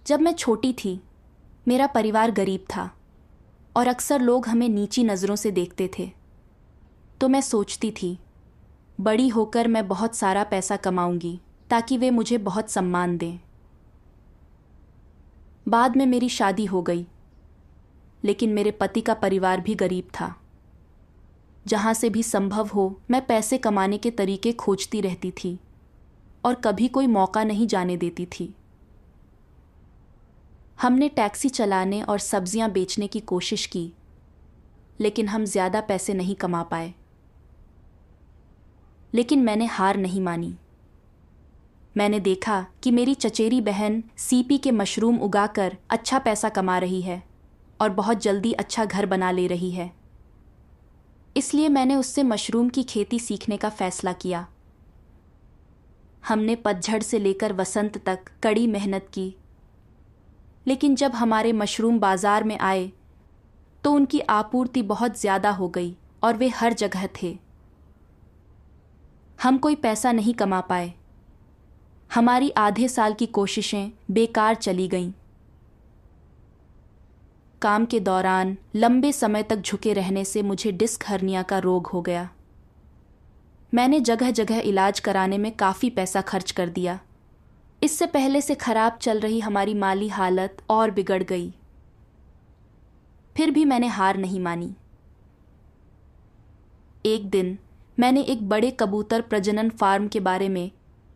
जब मैं छोटी थी, मेरा परिवार गरीब था और अक्सर लोग हमें नीची नज़रों से देखते थे। तो मैं सोचती थी, बड़ी होकर मैं बहुत सारा पैसा कमाऊंगी ताकि वे मुझे बहुत सम्मान दें। बाद में मेरी शादी हो गई, लेकिन मेरे पति का परिवार भी गरीब था। जहाँ से भी संभव हो मैं पैसे कमाने के तरीके खोजती रहती थी और कभी कोई मौका नहीं जाने देती थी। हमने टैक्सी चलाने और सब्जियां बेचने की कोशिश की, लेकिन हम ज़्यादा पैसे नहीं कमा पाए। लेकिन मैंने हार नहीं मानी। मैंने देखा कि मेरी चचेरी बहन सीपी के मशरूम उगाकर अच्छा पैसा कमा रही है और बहुत जल्दी अच्छा घर बना ले रही है। इसलिए मैंने उससे मशरूम की खेती सीखने का फैसला किया। हमने पतझड़ से लेकर वसंत तक कड़ी मेहनत की, लेकिन जब हमारे मशरूम बाजार में आए तो उनकी आपूर्ति बहुत ज़्यादा हो गई और वे हर जगह थे। हम कोई पैसा नहीं कमा पाए। हमारी आधे साल की कोशिशें बेकार चली गईं। काम के दौरान लंबे समय तक झुके रहने से मुझे डिस्क हर्निया का रोग हो गया। मैंने जगह जगह इलाज कराने में काफ़ी पैसा खर्च कर दिया। इससे पहले से खराब चल रही हमारी माली हालत और बिगड़ गई। फिर भी मैंने हार नहीं मानी। एक दिन मैंने एक बड़े कबूतर प्रजनन फार्म के बारे में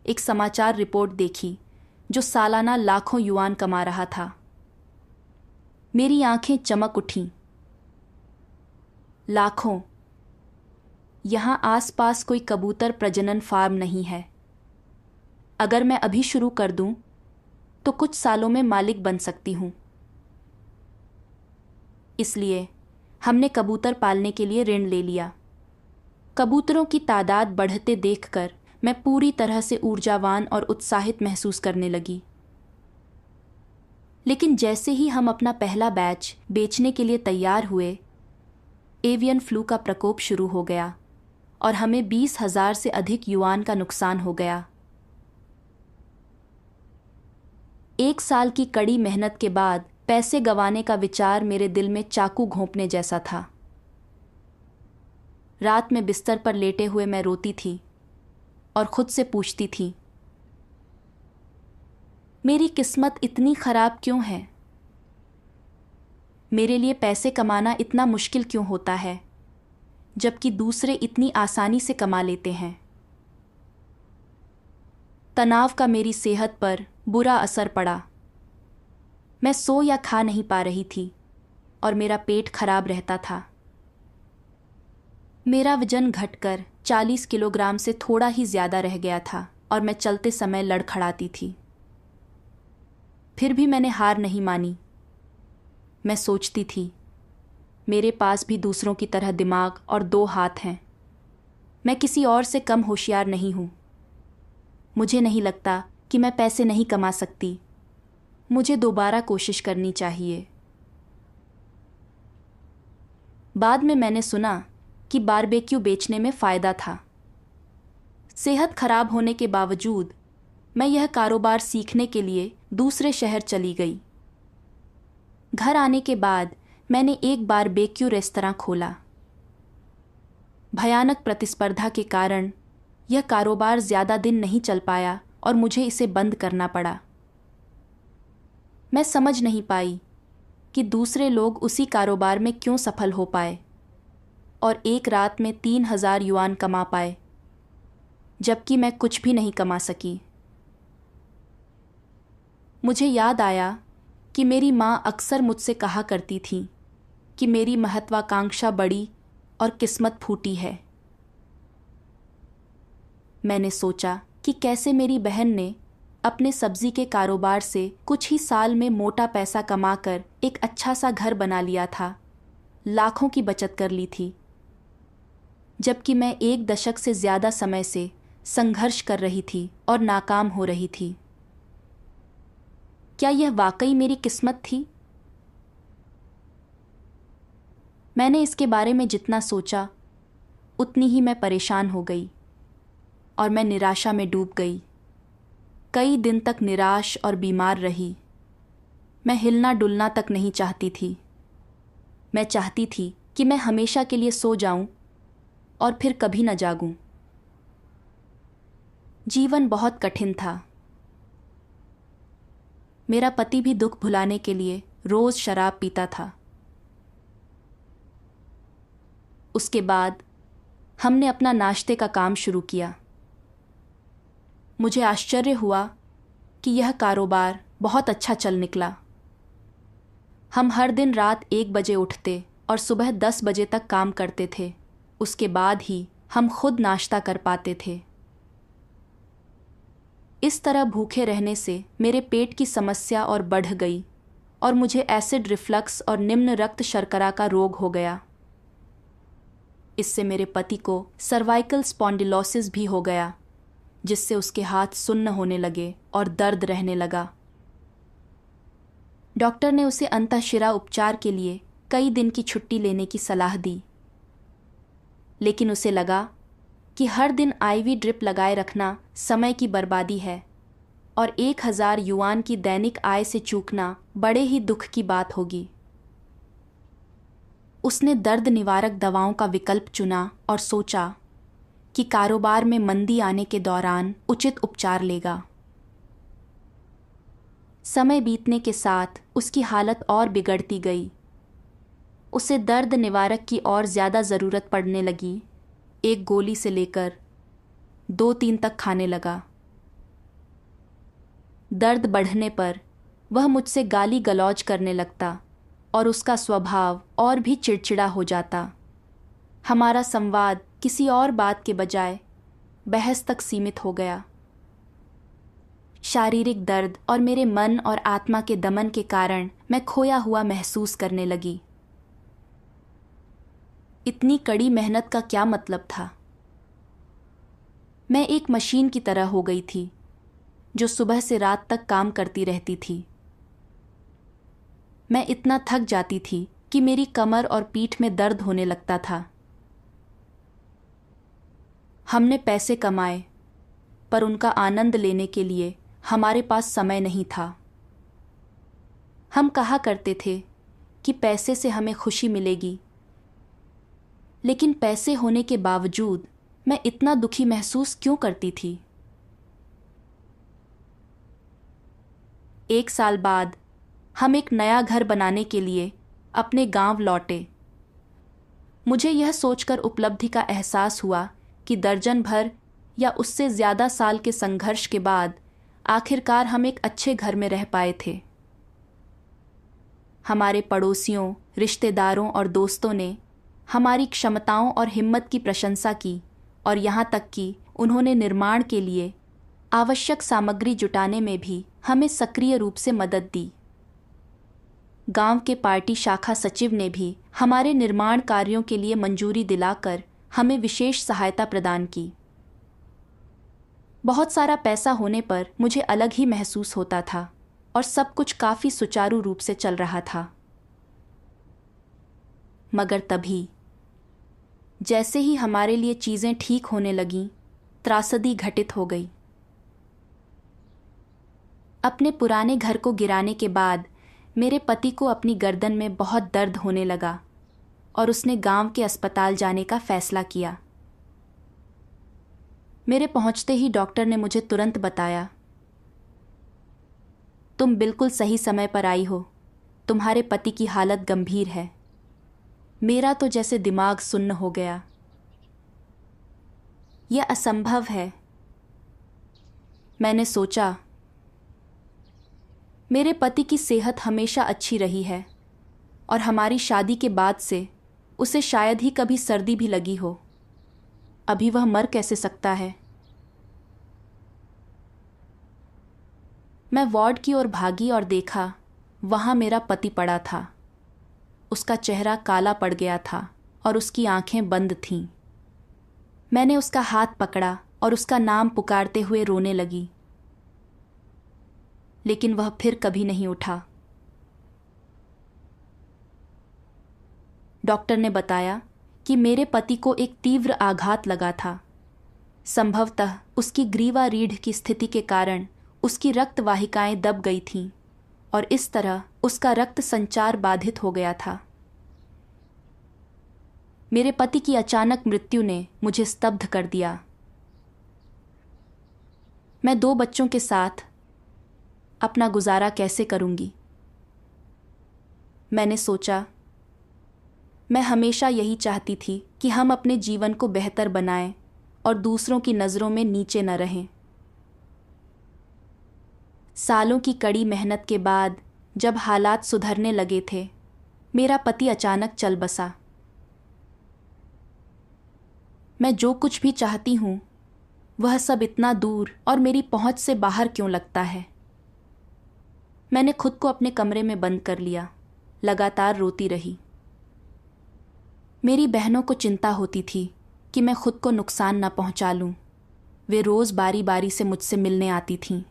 एक समाचार रिपोर्ट देखी जो सालाना लाखों युआन कमा रहा था। मेरी आंखें चमक उठीं। लाखों! यहाँ आसपास कोई कबूतर प्रजनन फार्म नहीं है। अगर मैं अभी शुरू कर दूं तो कुछ सालों में मालिक बन सकती हूँ। इसलिए हमने कबूतर पालने के लिए ऋण ले लिया। कबूतरों की तादाद बढ़ते देखकर मैं पूरी तरह से ऊर्जावान और उत्साहित महसूस करने लगी। लेकिन जैसे ही हम अपना पहला बैच बेचने के लिए तैयार हुए, एवियन फ्लू का प्रकोप शुरू हो गया और हमें 20,000 से अधिक युआन का नुकसान हो गया। 1 साल की कड़ी मेहनत के बाद पैसे गंवाने का विचार मेरे दिल में चाकू घोंपने जैसा था। रात में बिस्तर पर लेटे हुए मैं रोती थी और खुद से पूछती थी, मेरी किस्मत इतनी खराब क्यों है? मेरे लिए पैसे कमाना इतना मुश्किल क्यों होता है, जबकि दूसरे इतनी आसानी से कमा लेते हैं? तनाव का मेरी सेहत पर बुरा असर पड़ा। मैं सो या खा नहीं पा रही थी और मेरा पेट खराब रहता था। मेरा वजन घटकर 40 किलोग्राम से थोड़ा ही ज़्यादा रह गया था और मैं चलते समय लड़खड़ाती थी। फिर भी मैंने हार नहीं मानी। मैं सोचती थी, मेरे पास भी दूसरों की तरह दिमाग और 2 हाथ हैं। मैं किसी और से कम होशियार नहीं हूँ। मुझे नहीं लगता कि मैं पैसे नहीं कमा सकती। मुझे दोबारा कोशिश करनी चाहिए। बाद में मैंने सुना कि बारबेक्यू बेचने में फ़ायदा था। सेहत खराब होने के बावजूद मैं यह कारोबार सीखने के लिए दूसरे शहर चली गई। घर आने के बाद मैंने एक बारबेक्यू रेस्तरां खोला। भयानक प्रतिस्पर्धा के कारण यह कारोबार ज़्यादा दिन नहीं चल पाया और मुझे इसे बंद करना पड़ा। मैं समझ नहीं पाई कि दूसरे लोग उसी कारोबार में क्यों सफल हो पाए और एक रात में 3,000 युआन कमा पाए, जबकि मैं कुछ भी नहीं कमा सकी। मुझे याद आया कि मेरी माँ अक्सर मुझसे कहा करती थी कि मेरी महत्वाकांक्षा बड़ी और किस्मत फूटी है। मैंने सोचा कि कैसे मेरी बहन ने अपने सब्जी के कारोबार से कुछ ही साल में मोटा पैसा कमाकर एक अच्छा सा घर बना लिया था, लाखों की बचत कर ली थी, जबकि मैं 1 दशक से ज़्यादा समय से संघर्ष कर रही थी और नाकाम हो रही थी। क्या यह वाकई मेरी किस्मत थी? मैंने इसके बारे में जितना सोचा, उतनी ही मैं परेशान हो गई और मैं निराशा में डूब गई। कई दिन तक निराश और बीमार रही। मैं हिलना डुलना तक नहीं चाहती थी। मैं चाहती थी कि मैं हमेशा के लिए सो जाऊं और फिर कभी न जागूं। जीवन बहुत कठिन था। मेरा पति भी दुख भुलाने के लिए रोज शराब पीता था। उसके बाद हमने अपना नाश्ते का काम शुरू किया। मुझे आश्चर्य हुआ कि यह कारोबार बहुत अच्छा चल निकला। हम हर दिन रात 1 बजे उठते और सुबह 10 बजे तक काम करते थे। उसके बाद ही हम खुद नाश्ता कर पाते थे। इस तरह भूखे रहने से मेरे पेट की समस्या और बढ़ गई और मुझे एसिड रिफ्लक्स और निम्न रक्त शर्करा का रोग हो गया। इससे मेरे पति को सर्वाइकल स्पॉन्डिलोसिस भी हो गया, जिससे उसके हाथ सुन्न होने लगे और दर्द रहने लगा। डॉक्टर ने उसे अंतःशिरा उपचार के लिए कई दिन की छुट्टी लेने की सलाह दी, लेकिन उसे लगा कि हर दिन आईवी ड्रिप लगाए रखना समय की बर्बादी है और 1000 युआन की दैनिक आय से चूकना बड़े ही दुख की बात होगी। उसने दर्द निवारक दवाओं का विकल्प चुना और सोचा कि कारोबार में मंदी आने के दौरान उचित उपचार लेगा। समय बीतने के साथ उसकी हालत और बिगड़ती गई। उसे दर्द निवारक की और ज़्यादा ज़रूरत पड़ने लगी। 1 गोली से लेकर 2-3 तक खाने लगा। दर्द बढ़ने पर वह मुझसे गाली गलौज करने लगता और उसका स्वभाव और भी चिड़चिड़ा हो जाता। हमारा संवाद किसी और बात के बजाय बहस तक सीमित हो गया। शारीरिक दर्द और मेरे मन और आत्मा के दमन के कारण मैं खोया हुआ महसूस करने लगी। इतनी कड़ी मेहनत का क्या मतलब था? मैं एक मशीन की तरह हो गई थी जो सुबह से रात तक काम करती रहती थी। मैं इतना थक जाती थी कि मेरी कमर और पीठ में दर्द होने लगता था। हमने पैसे कमाए, पर उनका आनंद लेने के लिए हमारे पास समय नहीं था। हम कहा करते थे कि पैसे से हमें खुशी मिलेगी, लेकिन पैसे होने के बावजूद मैं इतना दुखी महसूस क्यों करती थी? 1 साल बाद हम एक नया घर बनाने के लिए अपने गांव लौटे। मुझे यह सोचकर उपलब्धि का एहसास हुआ कि दर्जन भर या उससे ज़्यादा साल के संघर्ष के बाद आखिरकार हम एक अच्छे घर में रह पाए थे। हमारे पड़ोसियों, रिश्तेदारों और दोस्तों ने हमारी क्षमताओं और हिम्मत की प्रशंसा की और यहाँ तक कि उन्होंने निर्माण के लिए आवश्यक सामग्री जुटाने में भी हमें सक्रिय रूप से मदद दी। गांव के पार्टी शाखा सचिव ने भी हमारे निर्माण कार्यों के लिए मंजूरी दिलाकर हमें विशेष सहायता प्रदान की। बहुत सारा पैसा होने पर मुझे अलग ही महसूस होता था और सब कुछ काफ़ी सुचारू रूप से चल रहा था। मगर तभी जैसे ही हमारे लिए चीज़ें ठीक होने लगीं, त्रासदी घटित हो गई। अपने पुराने घर को गिराने के बाद मेरे पति को अपनी गर्दन में बहुत दर्द होने लगा और उसने गांव के अस्पताल जाने का फैसला किया। मेरे पहुंचते ही डॉक्टर ने मुझे तुरंत बताया, तुम बिल्कुल सही समय पर आई हो। तुम्हारे पति की हालत गंभीर है। मेरा तो जैसे दिमाग सुन्न हो गया। यह असंभव है। मैंने सोचा, मेरे पति की सेहत हमेशा अच्छी रही है और हमारी शादी के बाद से उसे शायद ही कभी सर्दी भी लगी हो। अभी वह मर कैसे सकता है? मैं वार्ड की ओर भागी और देखा, वहाँ मेरा पति पड़ा था। उसका चेहरा काला पड़ गया था और उसकी आंखें बंद थीं। मैंने उसका हाथ पकड़ा और उसका नाम पुकारते हुए रोने लगी, लेकिन वह फिर कभी नहीं उठा। डॉक्टर ने बताया कि मेरे पति को एक तीव्र आघात लगा था। संभवतः उसकी ग्रीवा रीढ़ की स्थिति के कारण उसकी रक्त वाहिकाएं दब गई थीं और इस तरह उसका रक्त संचार बाधित हो गया था। मेरे पति की अचानक मृत्यु ने मुझे स्तब्ध कर दिया। मैं 2 बच्चों के साथ अपना गुजारा कैसे करूंगी? मैंने सोचा, मैं हमेशा यही चाहती थी कि हम अपने जीवन को बेहतर बनाएं और दूसरों की नज़रों में नीचे न रहें। सालों की कड़ी मेहनत के बाद जब हालात सुधरने लगे थे, मेरा पति अचानक चल बसा। मैं जो कुछ भी चाहती हूँ वह सब इतना दूर और मेरी पहुँच से बाहर क्यों लगता है? मैंने खुद को अपने कमरे में बंद कर लिया, लगातार रोती रही। मेरी बहनों को चिंता होती थी कि मैं खुद को नुकसान न पहुंचा लूं। वे रोज़ बारी बारी से मुझसे मिलने आती थीं,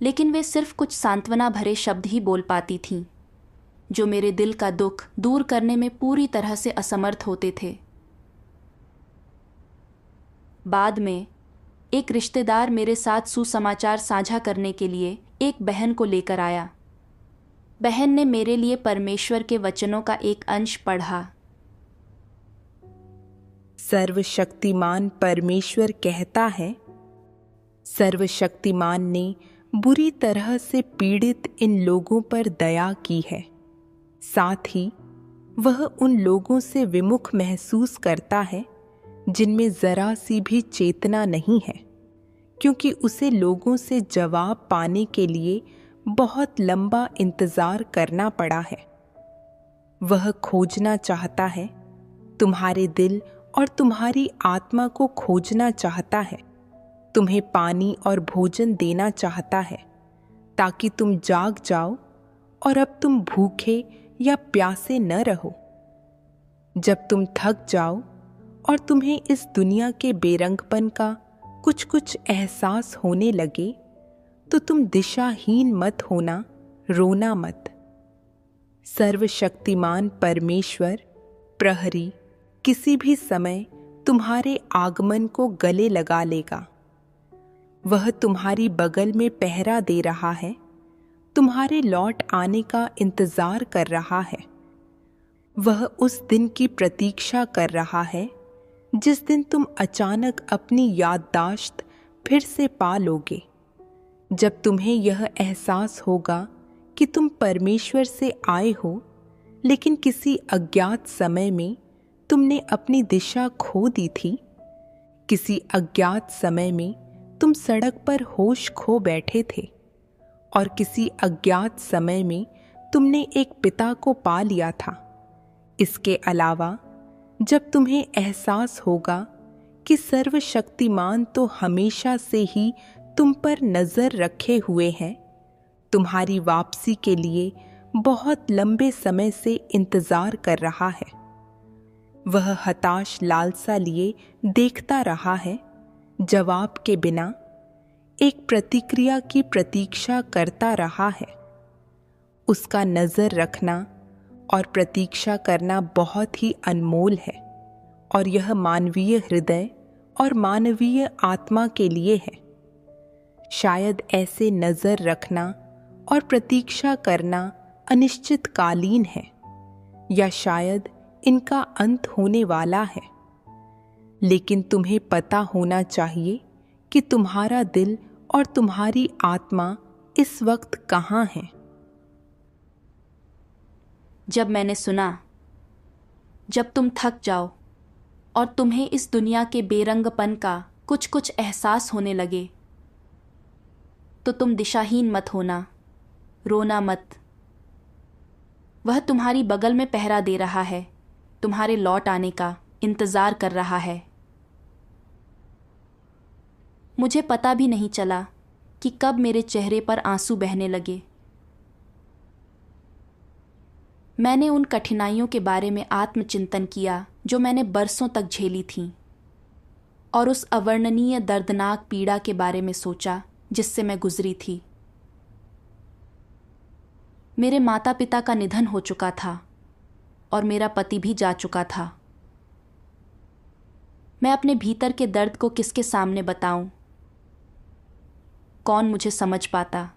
लेकिन वे सिर्फ कुछ सांत्वना भरे शब्द ही बोल पाती थीं, जो मेरे दिल का दुख दूर करने में पूरी तरह से असमर्थ होते थे। बाद में एक रिश्तेदार मेरे साथ सुसमाचार साझा करने के लिए एक बहन को लेकर आया। बहन ने मेरे लिए परमेश्वर के वचनों का एक अंश पढ़ा। सर्वशक्तिमान परमेश्वर कहता है, सर्वशक्तिमान ने बुरी तरह से पीड़ित इन लोगों पर दया की है। साथ ही वह उन लोगों से विमुख महसूस करता है जिनमें जरा सी भी चेतना नहीं है, क्योंकि उसे लोगों से जवाब पाने के लिए बहुत लंबा इंतजार करना पड़ा है। वह खोजना चाहता है, तुम्हारे दिल और तुम्हारी आत्मा को खोजना चाहता है, तुम्हें पानी और भोजन देना चाहता है ताकि तुम जाग जाओ और अब तुम भूखे या प्यासे न रहो। जब तुम थक जाओ और तुम्हें इस दुनिया के बेरंगपन का कुछ कुछ एहसास होने लगे, तो तुम दिशाहीन मत होना, रोना मत। सर्वशक्तिमान परमेश्वर प्रहरी किसी भी समय तुम्हारे आगमन को गले लगा लेगा। वह तुम्हारी बगल में पहरा दे रहा है, तुम्हारे लौट आने का इंतजार कर रहा है। वह उस दिन की प्रतीक्षा कर रहा है जिस दिन तुम अचानक अपनी याददाश्त फिर से पा लोगे, जब तुम्हें यह एहसास होगा कि तुम परमेश्वर से आए हो, लेकिन किसी अज्ञात समय में तुमने अपनी दिशा खो दी थी। किसी अज्ञात समय में तुम सड़क पर होश खो बैठे थे और किसी अज्ञात समय में तुमने एक पिता को पा लिया था। इसके अलावा जब तुम्हें एहसास होगा कि सर्वशक्तिमान तो हमेशा से ही तुम पर नजर रखे हुए हैं, तुम्हारी वापसी के लिए बहुत लंबे समय से इंतजार कर रहा है। वह हताश लालसा लिए देखता रहा है, जवाब के बिना एक प्रतिक्रिया की प्रतीक्षा करता रहा है। उसका नजर रखना और प्रतीक्षा करना बहुत ही अनमोल है, और यह मानवीय हृदय और मानवीय आत्मा के लिए है। शायद ऐसे नजर रखना और प्रतीक्षा करना अनिश्चितकालीन है, या शायद इनका अंत होने वाला है। लेकिन तुम्हें पता होना चाहिए कि तुम्हारा दिल और तुम्हारी आत्मा इस वक्त कहाँ है। जब मैंने सुना, जब तुम थक जाओ और तुम्हें इस दुनिया के बेरंगपन का कुछ कुछ एहसास होने लगे, तो तुम दिशाहीन मत होना, रोना मत। वह तुम्हारी बगल में पहरा दे रहा है, तुम्हारे लौट आने का इंतजार कर रहा है। मुझे पता भी नहीं चला कि कब मेरे चेहरे पर आंसू बहने लगे। मैंने उन कठिनाइयों के बारे में आत्मचिंतन किया जो मैंने बरसों तक झेली थीं, और उस अवर्णनीय दर्दनाक पीड़ा के बारे में सोचा जिससे मैं गुजरी थी। मेरे माता पिता का निधन हो चुका था और मेरा पति भी जा चुका था। मैं अपने भीतर के दर्द को किसके सामने बताऊं? कौन मुझे समझ पाता?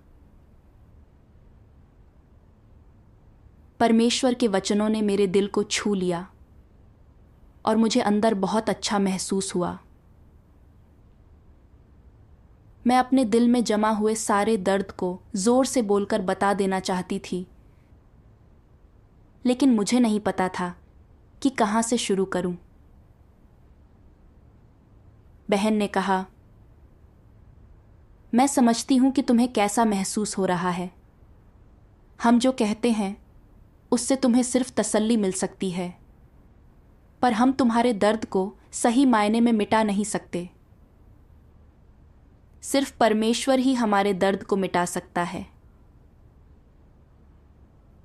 परमेश्वर के वचनों ने मेरे दिल को छू लिया और मुझे अंदर बहुत अच्छा महसूस हुआ। मैं अपने दिल में जमा हुए सारे दर्द को जोर से बोलकर बता देना चाहती थी, लेकिन मुझे नहीं पता था कि कहाँ से शुरू करूं। बहन ने कहा, मैं समझती हूं कि तुम्हें कैसा महसूस हो रहा है। हम जो कहते हैं उससे तुम्हें सिर्फ तसल्ली मिल सकती है, पर हम तुम्हारे दर्द को सही मायने में मिटा नहीं सकते। सिर्फ परमेश्वर ही हमारे दर्द को मिटा सकता है।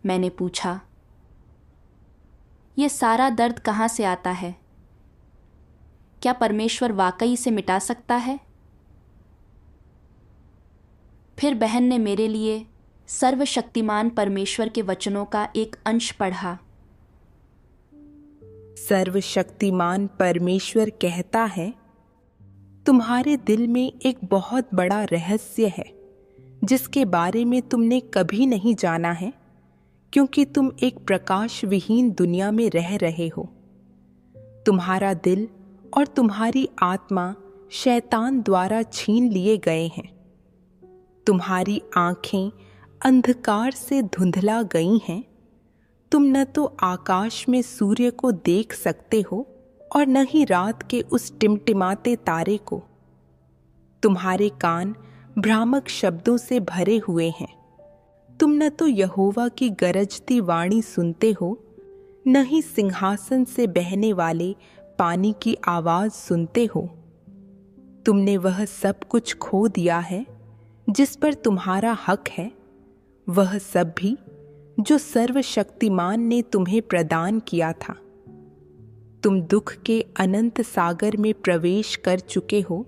मैंने पूछा, यह सारा दर्द कहाँ से आता है? क्या परमेश्वर वाकई से मिटा सकता है? फिर बहन ने मेरे लिए सर्वशक्तिमान परमेश्वर के वचनों का एक अंश पढ़ा। सर्वशक्तिमान परमेश्वर कहता है, तुम्हारे दिल में एक बहुत बड़ा रहस्य है जिसके बारे में तुमने कभी नहीं जाना है, क्योंकि तुम एक प्रकाश विहीन दुनिया में रह रहे हो। तुम्हारा दिल और तुम्हारी आत्मा शैतान द्वारा छीन लिए गए हैं। तुम्हारी आंखें अंधकार से धुंधला गई हैं। तुम न तो आकाश में सूर्य को देख सकते हो और न ही रात के उस टिमटिमाते तारे को। तुम्हारे कान भ्रामक शब्दों से भरे हुए हैं। तुम न तो यहोवा की गरजती वाणी सुनते हो, न ही सिंहासन से बहने वाले पानी की आवाज सुनते हो। तुमने वह सब कुछ खो दिया है जिस पर तुम्हारा हक है, वह सब भी जो सर्वशक्तिमान ने तुम्हें प्रदान किया था। तुम दुख के अनंत सागर में प्रवेश कर चुके हो।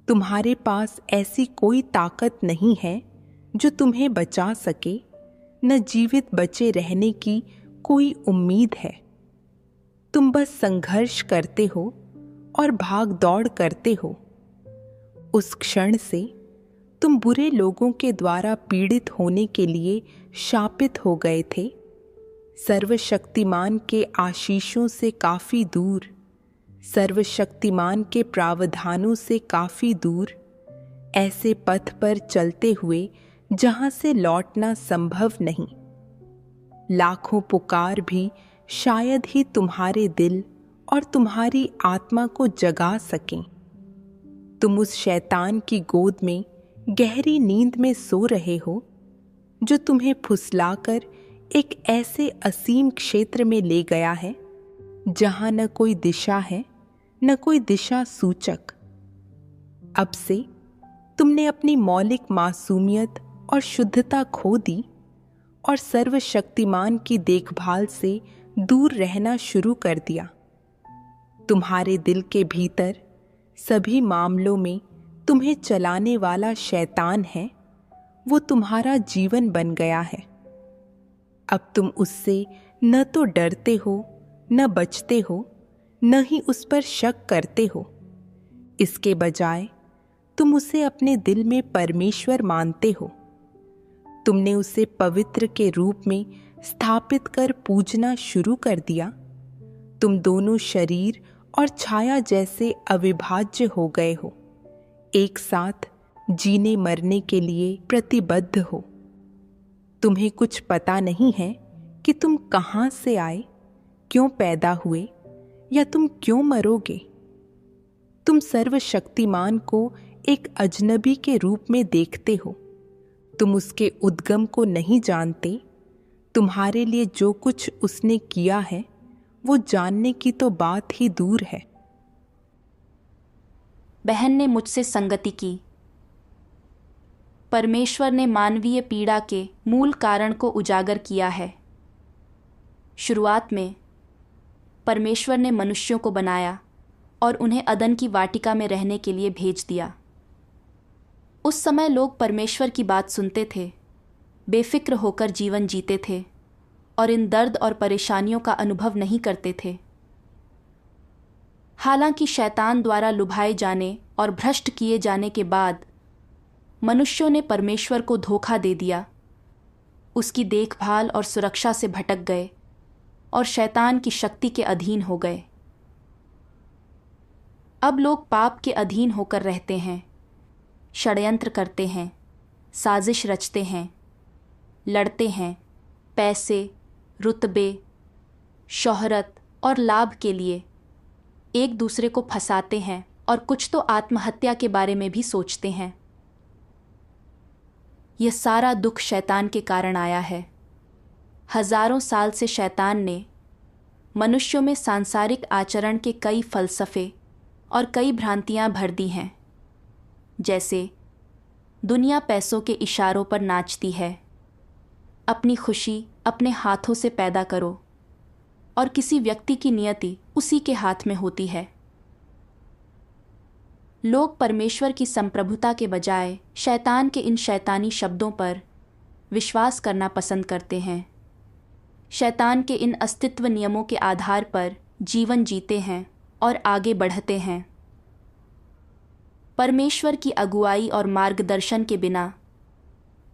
तुम्हारे पास ऐसी कोई ताकत नहीं है जो तुम्हें बचा सके, न जीवित बचे रहने की कोई उम्मीद है। तुम बस संघर्ष करते हो और भाग दौड़ करते हो। उस क्षण से तुम बुरे लोगों के द्वारा पीड़ित होने के लिए शापित हो गए थे, सर्वशक्तिमान के आशीषों से काफी दूर, सर्वशक्तिमान के प्रावधानों से काफी दूर, ऐसे पथ पर चलते हुए जहां से लौटना संभव नहीं। लाखों पुकार भी शायद ही तुम्हारे दिल और तुम्हारी आत्मा को जगा सकें। तुम उस शैतान की गोद में गहरी नींद में सो रहे हो जो तुम्हें फुसलाकर एक ऐसे असीम क्षेत्र में ले गया है जहां न कोई दिशा है, न कोई दिशा सूचक। अब से तुमने अपनी मौलिक मासूमियत और शुद्धता खो दी और सर्वशक्तिमान की देखभाल से दूर रहना शुरू कर दिया। तुम्हारे दिल के भीतर सभी मामलों में तुम्हें चलाने वाला शैतान है, वो तुम्हारा जीवन बन गया है। अब तुम उससे न तो डरते हो, न बचते हो, न ही उस पर शक करते हो। इसके बजाय तुम उसे अपने दिल में परमेश्वर मानते हो। तुमने उसे पवित्र के रूप में स्थापित कर पूजना शुरू कर दिया। तुम दोनों शरीर और छाया जैसे अविभाज्य हो गए हो, एक साथ जीने मरने के लिए प्रतिबद्ध हो। तुम्हें कुछ पता नहीं है कि तुम कहाँ से आए, क्यों पैदा हुए या तुम क्यों मरोगे। तुम सर्वशक्तिमान को एक अजनबी के रूप में देखते हो। तुम उसके उद्गम को नहीं जानते। तुम्हारे लिए जो कुछ उसने किया है वो जानने की तो बात ही दूर है। बहन ने मुझसे संगति की। परमेश्वर ने मानवीय पीड़ा के मूल कारण को उजागर किया है। शुरुआत में परमेश्वर ने मनुष्यों को बनाया और उन्हें अदन की वाटिका में रहने के लिए भेज दिया। उस समय लोग परमेश्वर की बात सुनते थे, बेफिक्र होकर जीवन जीते थे और इन दर्द और परेशानियों का अनुभव नहीं करते थे। हालांकि शैतान द्वारा लुभाए जाने और भ्रष्ट किए जाने के बाद मनुष्यों ने परमेश्वर को धोखा दे दिया, उसकी देखभाल और सुरक्षा से भटक गए और शैतान की शक्ति के अधीन हो गए। अब लोग पाप के अधीन होकर रहते हैं, षड्यंत्र करते हैं, साजिश रचते हैं, लड़ते हैं, पैसे, रुतबे, शोहरत और लाभ के लिए एक दूसरे को फंसाते हैं और कुछ तो आत्महत्या के बारे में भी सोचते हैं। यह सारा दुख शैतान के कारण आया है। हजारों साल से शैतान ने मनुष्यों में सांसारिक आचरण के कई फलसफे और कई भ्रांतियां भर दी हैं। जैसे दुनिया पैसों के इशारों पर नाचती है, अपनी खुशी अपने हाथों से पैदा करो, और किसी व्यक्ति की नियति उसी के हाथ में होती है। लोग परमेश्वर की संप्रभुता के बजाय शैतान के इन शैतानी शब्दों पर विश्वास करना पसंद करते हैं। शैतान के इन अस्तित्व नियमों के आधार पर जीवन जीते हैं और आगे बढ़ते हैं। परमेश्वर की अगुवाई और मार्गदर्शन के बिना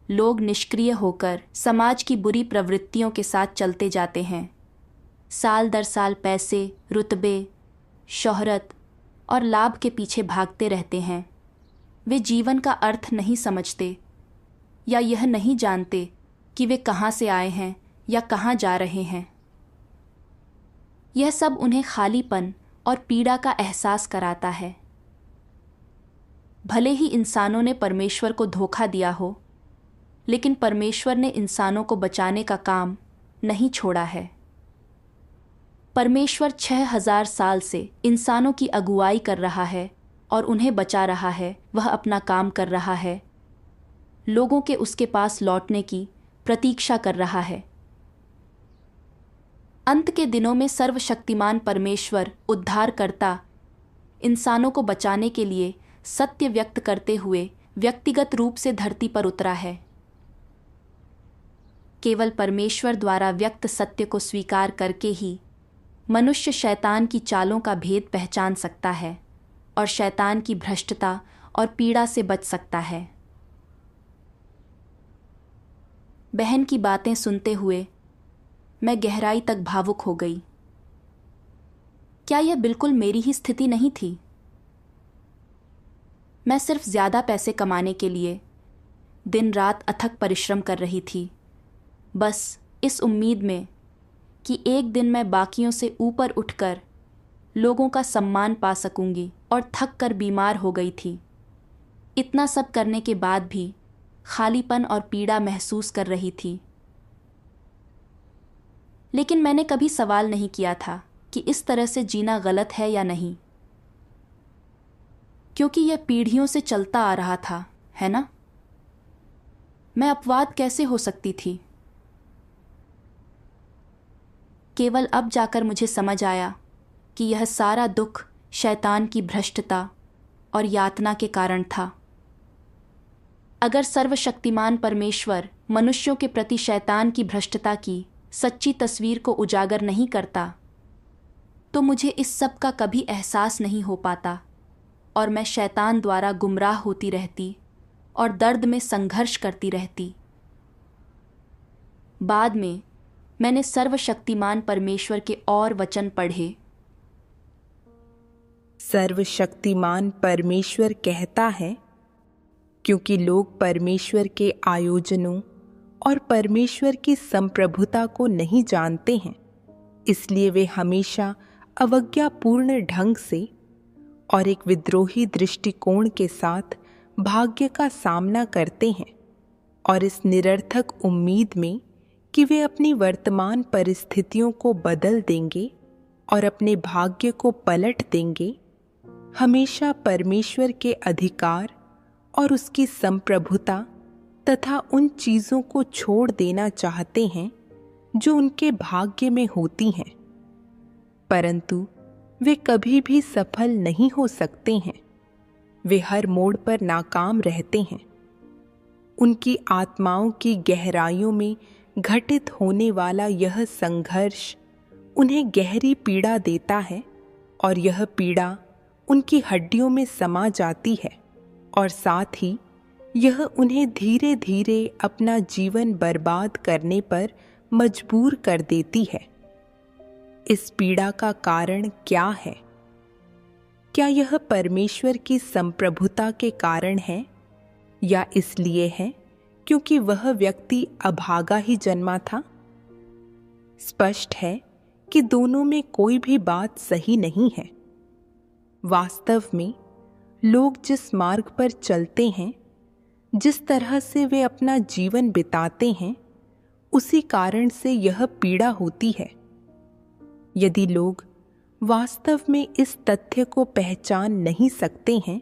लोग निष्क्रिय होकर समाज की बुरी प्रवृत्तियों के साथ चलते जाते हैं। साल दर साल पैसे, रुतबे, शोहरत और लाभ के पीछे भागते रहते हैं। वे जीवन का अर्थ नहीं समझते या यह नहीं जानते कि वे कहाँ से आए हैं या कहाँ जा रहे हैं। यह सब उन्हें खालीपन और पीड़ा का एहसास कराता है। भले ही इंसानों ने परमेश्वर को धोखा दिया हो, लेकिन परमेश्वर ने इंसानों को बचाने का काम नहीं छोड़ा है। परमेश्वर 6000 साल से इंसानों की अगुवाई कर रहा है और उन्हें बचा रहा है। वह अपना काम कर रहा है, लोगों के उसके पास लौटने की प्रतीक्षा कर रहा है। अंत के दिनों में सर्वशक्तिमान परमेश्वर उद्धारकर्ता इंसानों को बचाने के लिए सत्य व्यक्त करते हुए व्यक्तिगत रूप से धरती पर उतरा है। केवल परमेश्वर द्वारा व्यक्त सत्य को स्वीकार करके ही मनुष्य शैतान की चालों का भेद पहचान सकता है और शैतान की भ्रष्टता और पीड़ा से बच सकता है। बहन की बातें सुनते हुए मैं गहराई तक भावुक हो गई। क्या यह बिल्कुल मेरी ही स्थिति नहीं थी? मैं सिर्फ ज्यादा पैसे कमाने के लिए दिन रात अथक परिश्रम कर रही थी, बस इस उम्मीद में कि एक दिन मैं बाकियों से ऊपर उठकर लोगों का सम्मान पा सकूंगी, और थक कर बीमार हो गई थी। इतना सब करने के बाद भी खालीपन और पीड़ा महसूस कर रही थी। लेकिन मैंने कभी सवाल नहीं किया था कि इस तरह से जीना गलत है या नहीं, क्योंकि यह पीढ़ियों से चलता आ रहा था, है ना? मैं अपवाद कैसे हो सकती थी? केवल अब जाकर मुझे समझ आया कि यह सारा दुख शैतान की भ्रष्टता और यातना के कारण था। अगर सर्वशक्तिमान परमेश्वर मनुष्यों के प्रति शैतान की भ्रष्टता की सच्ची तस्वीर को उजागर नहीं करता, तो मुझे इस सब का कभी एहसास नहीं हो पाता और मैं शैतान द्वारा गुमराह होती रहती और दर्द में संघर्ष करती रहती। बाद में मैंने सर्वशक्तिमान परमेश्वर के और वचन पढ़े। सर्वशक्तिमान परमेश्वर कहता है, क्योंकि लोग परमेश्वर के आयोजनों और परमेश्वर की संप्रभुता को नहीं जानते हैं, इसलिए वे हमेशा अवज्ञापूर्ण ढंग से और एक विद्रोही दृष्टिकोण के साथ भाग्य का सामना करते हैं, और इस निरर्थक उम्मीद में कि वे अपनी वर्तमान परिस्थितियों को बदल देंगे और अपने भाग्य को पलट देंगे, हमेशा परमेश्वर के अधिकार और उसकी संप्रभुता तथा उन चीज़ों को छोड़ देना चाहते हैं जो उनके भाग्य में होती हैं, परंतु वे कभी भी सफल नहीं हो सकते हैं। वे हर मोड़ पर नाकाम रहते हैं। उनकी आत्माओं की गहराइयों में घटित होने वाला यह संघर्ष उन्हें गहरी पीड़ा देता है, और यह पीड़ा उनकी हड्डियों में समा जाती है, और साथ ही यह उन्हें धीरे धीरे अपना जीवन बर्बाद करने पर मजबूर कर देती है। इस पीड़ा का कारण क्या है? क्या यह परमेश्वर की संप्रभुता के कारण है, या इसलिए है क्योंकि वह व्यक्ति अभागा ही जन्मा था? स्पष्ट है कि दोनों में कोई भी बात सही नहीं है। वास्तव में लोग जिस मार्ग पर चलते हैं, जिस तरह से वे अपना जीवन बिताते हैं, उसी कारण से यह पीड़ा होती है। यदि लोग वास्तव में इस तथ्य को पहचान नहीं सकते हैं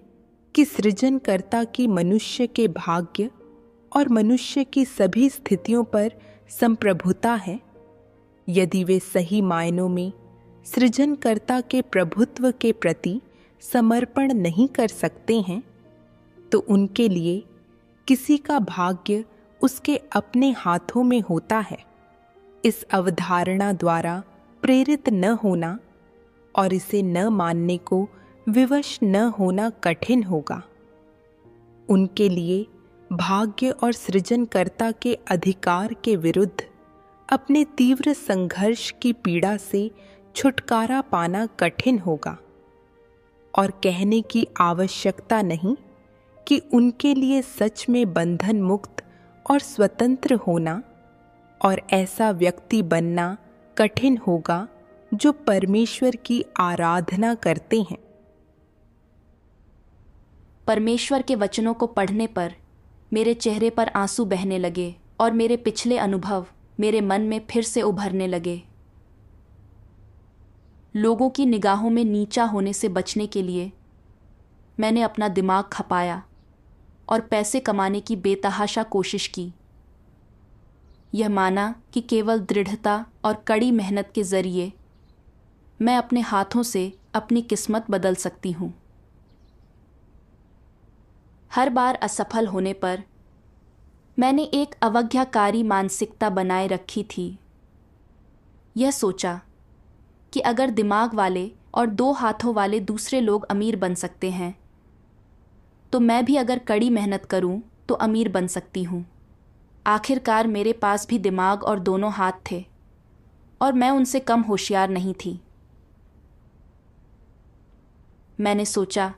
कि सृजनकर्ता की मनुष्य के भाग्य और मनुष्य की सभी स्थितियों पर संप्रभुता है, यदि वे सही मायनों में सृजनकर्ता के प्रभुत्व के प्रति समर्पण नहीं कर सकते हैं, तो उनके लिए किसी का भाग्य उसके अपने हाथों में होता है। इस अवधारणा द्वारा प्रेरित न होना और इसे न मानने को विवश न होना कठिन होगा। उनके लिए भाग्य और सृजनकर्ता के अधिकार के विरुद्ध अपने तीव्र संघर्ष की पीड़ा से छुटकारा पाना कठिन होगा, और कहने की आवश्यकता नहीं कि उनके लिए सच में बंधन मुक्त और स्वतंत्र होना और ऐसा व्यक्ति बनना कठिन होगा जो परमेश्वर की आराधना करते हैं। परमेश्वर के वचनों को पढ़ने पर मेरे चेहरे पर आंसू बहने लगे और मेरे पिछले अनुभव मेरे मन में फिर से उभरने लगे। लोगों की निगाहों में नीचा होने से बचने के लिए मैंने अपना दिमाग खपाया और पैसे कमाने की बेतहाशा कोशिश की। यह माना कि केवल दृढ़ता और कड़ी मेहनत के जरिए मैं अपने हाथों से अपनी किस्मत बदल सकती हूँ। हर बार असफल होने पर मैंने एक अवज्ञाकारी मानसिकता बनाए रखी थी। यह सोचा कि अगर दिमाग वाले और 2 हाथों वाले दूसरे लोग अमीर बन सकते हैं, तो मैं भी अगर कड़ी मेहनत करूं तो अमीर बन सकती हूं। आखिरकार मेरे पास भी दिमाग और दोनों हाथ थे और मैं उनसे कम होशियार नहीं थी। मैंने सोचा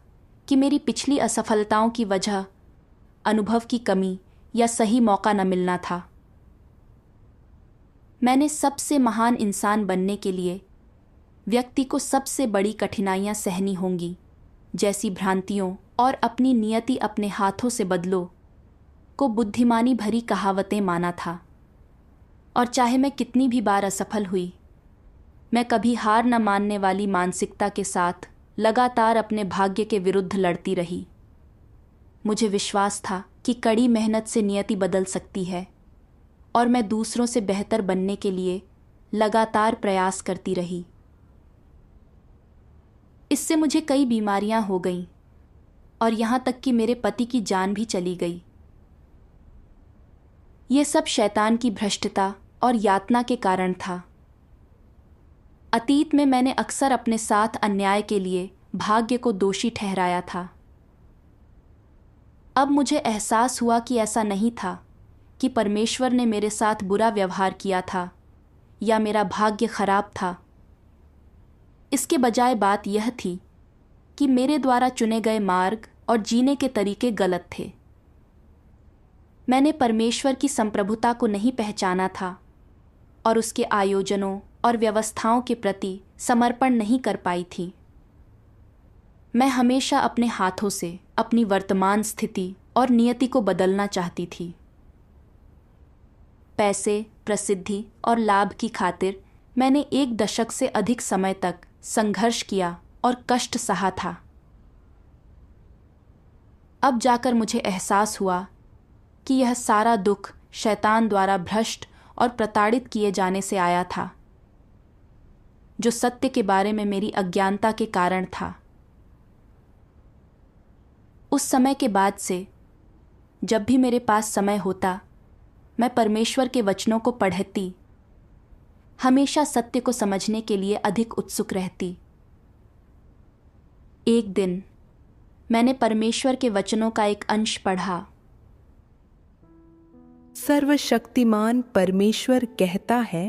कि मेरी पिछली असफलताओं की वजह अनुभव की कमी या सही मौका न मिलना था। मैंने सबसे महान इंसान बनने के लिए व्यक्ति को सबसे बड़ी कठिनाइयां सहनी होंगी, जैसी भ्रांतियों और अपनी नियति अपने हाथों से बदलो को बुद्धिमानी भरी कहावतें माना था। और चाहे मैं कितनी भी बार असफल हुई, मैं कभी हार न मानने वाली मानसिकता के साथ लगातार अपने भाग्य के विरुद्ध लड़ती रही। मुझे विश्वास था कि कड़ी मेहनत से नियति बदल सकती है, और मैं दूसरों से बेहतर बनने के लिए लगातार प्रयास करती रही। इससे मुझे कई बीमारियां हो गईं और यहाँ तक कि मेरे पति की जान भी चली गई। ये सब शैतान की भ्रष्टता और यातना के कारण था। अतीत में मैंने अक्सर अपने साथ अन्याय के लिए भाग्य को दोषी ठहराया था। अब मुझे एहसास हुआ कि ऐसा नहीं था कि परमेश्वर ने मेरे साथ बुरा व्यवहार किया था या मेरा भाग्य खराब था। इसके बजाय बात यह थी कि मेरे द्वारा चुने गए मार्ग और जीने के तरीके गलत थे। मैंने परमेश्वर की संप्रभुता को नहीं पहचाना था और उसके आयोजनों और व्यवस्थाओं के प्रति समर्पण नहीं कर पाई थी। मैं हमेशा अपने हाथों से अपनी वर्तमान स्थिति और नियति को बदलना चाहती थी। पैसे, प्रसिद्धि और लाभ की खातिर मैंने 1 दशक से अधिक समय तक संघर्ष किया और कष्ट सहा था। अब जाकर मुझे एहसास हुआ कि यह सारा दुख शैतान द्वारा भ्रष्ट और प्रताड़ित किए जाने से आया था, जो सत्य के बारे में मेरी अज्ञानता के कारण था। उस समय के बाद से जब भी मेरे पास समय होता, मैं परमेश्वर के वचनों को पढ़ती, हमेशा सत्य को समझने के लिए अधिक उत्सुक रहती। एक दिन मैंने परमेश्वर के वचनों का एक अंश पढ़ा सर्वशक्तिमान परमेश्वर कहता है,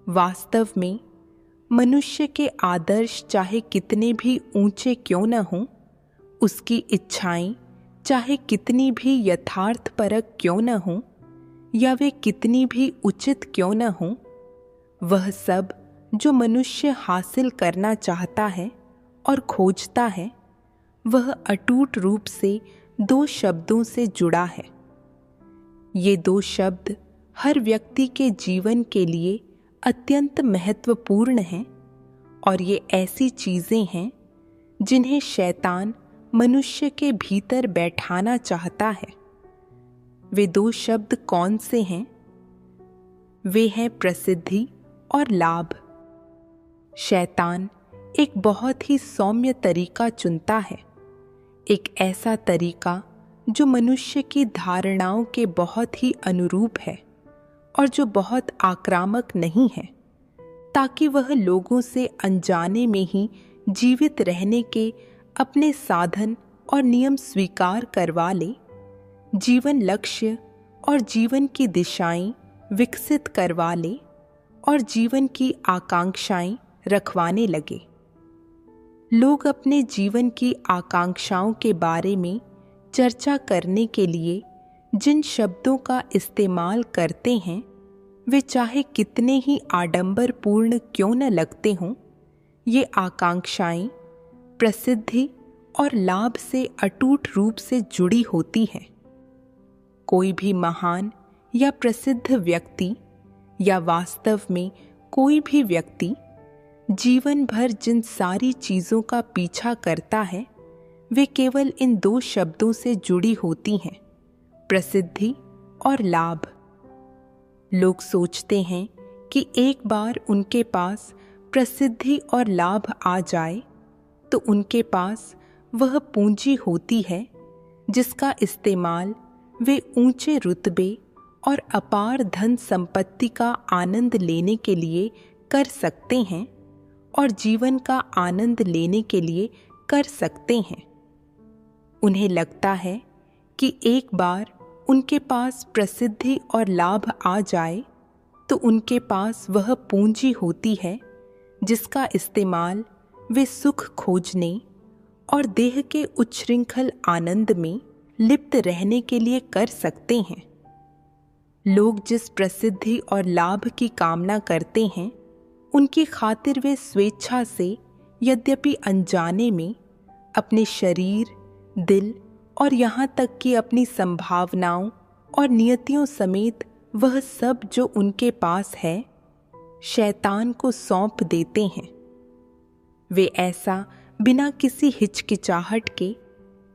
वास्तव में मनुष्य के आदर्श चाहे कितने भी ऊंचे क्यों न हों, उसकी इच्छाएं चाहे कितनी भी यथार्थपरक क्यों न हों या वे कितनी भी उचित क्यों न हों, वह सब जो मनुष्य हासिल करना चाहता है और खोजता है, वह अटूट रूप से दो शब्दों से जुड़ा है। ये दो शब्द हर व्यक्ति के जीवन के लिए अत्यंत महत्वपूर्ण हैं और ये ऐसी चीज़ें हैं जिन्हें शैतान मनुष्य के भीतर बैठाना चाहता है। वे दो शब्द कौन से हैं? वे हैं प्रसिद्धि और लाभ। शैतान एक बहुत ही सौम्य तरीका चुनता है, एक ऐसा तरीका जो मनुष्य की धारणाओं के बहुत ही अनुरूप है और जो बहुत आक्रामक नहीं है, ताकि वह लोगों से अनजाने में ही जीवित रहने के अपने साधन और नियम स्वीकार करवा ले, जीवन लक्ष्य और जीवन की दिशाएं विकसित करवा ले और जीवन की आकांक्षाएं रखवाने लगे। लोग अपने जीवन की आकांक्षाओं के बारे में चर्चा करने के लिए जिन शब्दों का इस्तेमाल करते हैं, वे चाहे कितने ही आडंबरपूर्ण क्यों न लगते हों, ये आकांक्षाएं प्रसिद्धि और लाभ से अटूट रूप से जुड़ी होती हैं। कोई भी महान या प्रसिद्ध व्यक्ति या वास्तव में कोई भी व्यक्ति जीवन भर जिन सारी चीज़ों का पीछा करता है, वे केवल इन दो शब्दों से जुड़ी होती हैं, प्रसिद्धि और लाभ। लोग सोचते हैं कि एक बार उनके पास प्रसिद्धि और लाभ आ जाए तो उनके पास वह पूंजी होती है जिसका इस्तेमाल वे ऊंचे रुतबे और अपार धन संपत्ति का आनंद लेने के लिए कर सकते हैं और जीवन का आनंद लेने के लिए कर सकते हैं। उन्हें लगता है कि एक बार उनके पास प्रसिद्धि और लाभ आ जाए तो उनके पास वह पूंजी होती है जिसका इस्तेमाल वे सुख खोजने और देह के उच्छृंखल आनंद में लिप्त रहने के लिए कर सकते हैं। लोग जिस प्रसिद्धि और लाभ की कामना करते हैं, उनकी खातिर वे स्वेच्छा से, यद्यपि अनजाने में, अपने शरीर, दिल और यहाँ तक कि अपनी संभावनाओं और नियतियों समेत वह सब जो उनके पास है, शैतान को सौंप देते हैं। वे ऐसा बिना किसी हिचकिचाहट के,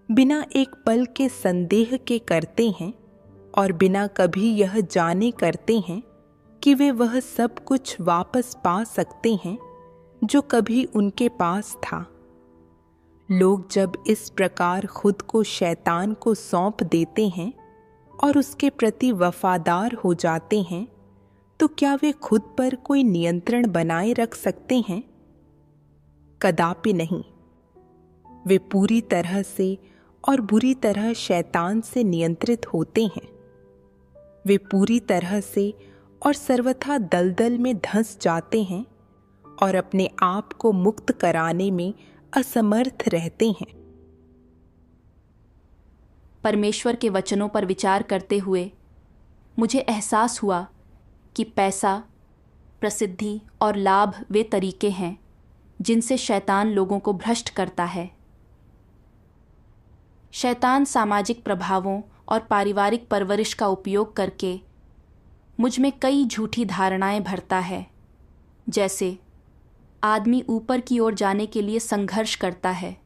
बिना एक पल के संदेह के करते हैं और बिना कभी यह जाने करते हैं कि वे वह सब कुछ वापस पा सकते हैं जो कभी उनके पास था। लोग जब इस प्रकार खुद को शैतान को सौंप देते हैं और उसके प्रति वफादार हो जाते हैं, तो क्या वे खुद पर कोई नियंत्रण बनाए रख सकते हैं? कदापि नहीं। वे पूरी तरह से और बुरी तरह शैतान से नियंत्रित होते हैं। वे पूरी तरह से और सर्वथा दलदल में धंस जाते हैं और अपने आप को मुक्त कराने में असमर्थ रहते हैं। परमेश्वर के वचनों पर विचार करते हुए मुझे एहसास हुआ कि पैसा, प्रसिद्धि और लाभ वे तरीके हैं जिनसे शैतान लोगों को भ्रष्ट करता है। शैतान सामाजिक प्रभावों और पारिवारिक परवरिश का उपयोग करके मुझ में कई झूठी धारणाएं भरता है, जैसे आदमी ऊपर की ओर जाने के लिए संघर्ष करता है,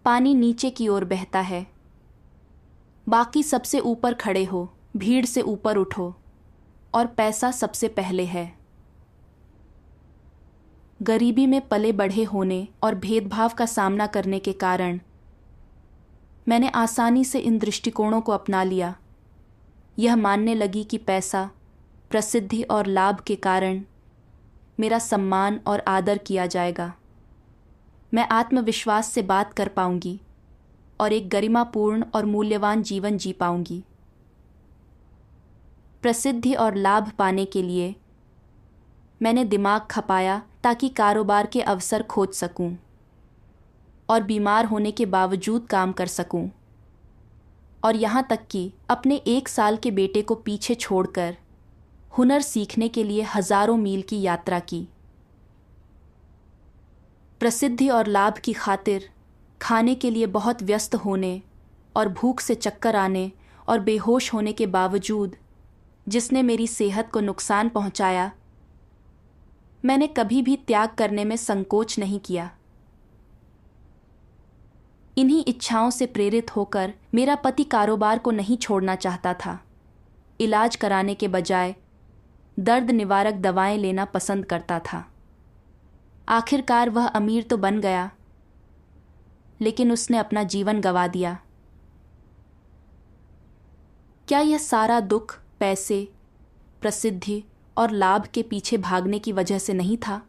पानी नीचे की ओर बहता है, बाकी सबसे ऊपर खड़े हो, भीड़ से ऊपर उठो और पैसा सबसे पहले है। गरीबी में पले बढ़े होने और भेदभाव का सामना करने के कारण मैंने आसानी से इन दृष्टिकोणों को अपना लिया। यह मानने लगी कि पैसा, प्रसिद्धि और लाभ के कारण मेरा सम्मान और आदर किया जाएगा। मैं आत्मविश्वास से बात कर पाऊंगी और एक गरिमापूर्ण और मूल्यवान जीवन जी पाऊंगी। प्रसिद्धि और लाभ पाने के लिए मैंने दिमाग खपाया ताकि कारोबार के अवसर खोज सकूं और बीमार होने के बावजूद काम कर सकूं, और यहाँ तक कि अपने 1 साल के बेटे को पीछे छोड़कर हुनर सीखने के लिए हजारों मील की यात्रा की। प्रसिद्धि और लाभ की खातिर खाने के लिए बहुत व्यस्त होने और भूख से चक्कर आने और बेहोश होने के बावजूद जिसने मेरी सेहत को नुकसान पहुंचाया, मैंने कभी भी त्याग करने में संकोच नहीं किया। इन्हीं इच्छाओं से प्रेरित होकर मेरा पति कारोबार को नहीं छोड़ना चाहता था। इलाज कराने के बजाय दर्द निवारक दवाएं लेना पसंद करता था। आखिरकार वह अमीर तो बन गया, लेकिन उसने अपना जीवन गंवा दिया। क्या यह सारा दुख पैसे, प्रसिद्धि और लाभ के पीछे भागने की वजह से नहीं था?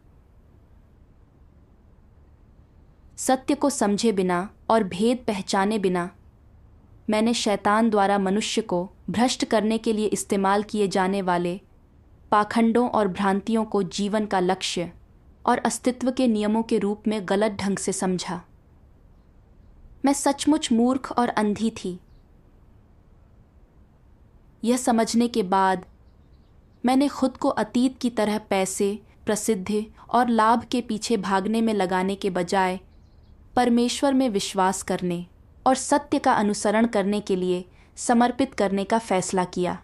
सत्य को समझे बिना और भेद पहचाने बिना मैंने शैतान द्वारा मनुष्य को भ्रष्ट करने के लिए इस्तेमाल किए जाने वाले पाखंडों और भ्रांतियों को जीवन का लक्ष्य और अस्तित्व के नियमों के रूप में गलत ढंग से समझा। मैं सचमुच मूर्ख और अंधी थी। यह समझने के बाद मैंने खुद को अतीत की तरह पैसे, प्रसिद्धि और लाभ के पीछे भागने में लगाने के बजाय परमेश्वर में विश्वास करने और सत्य का अनुसरण करने के लिए समर्पित करने का फैसला किया।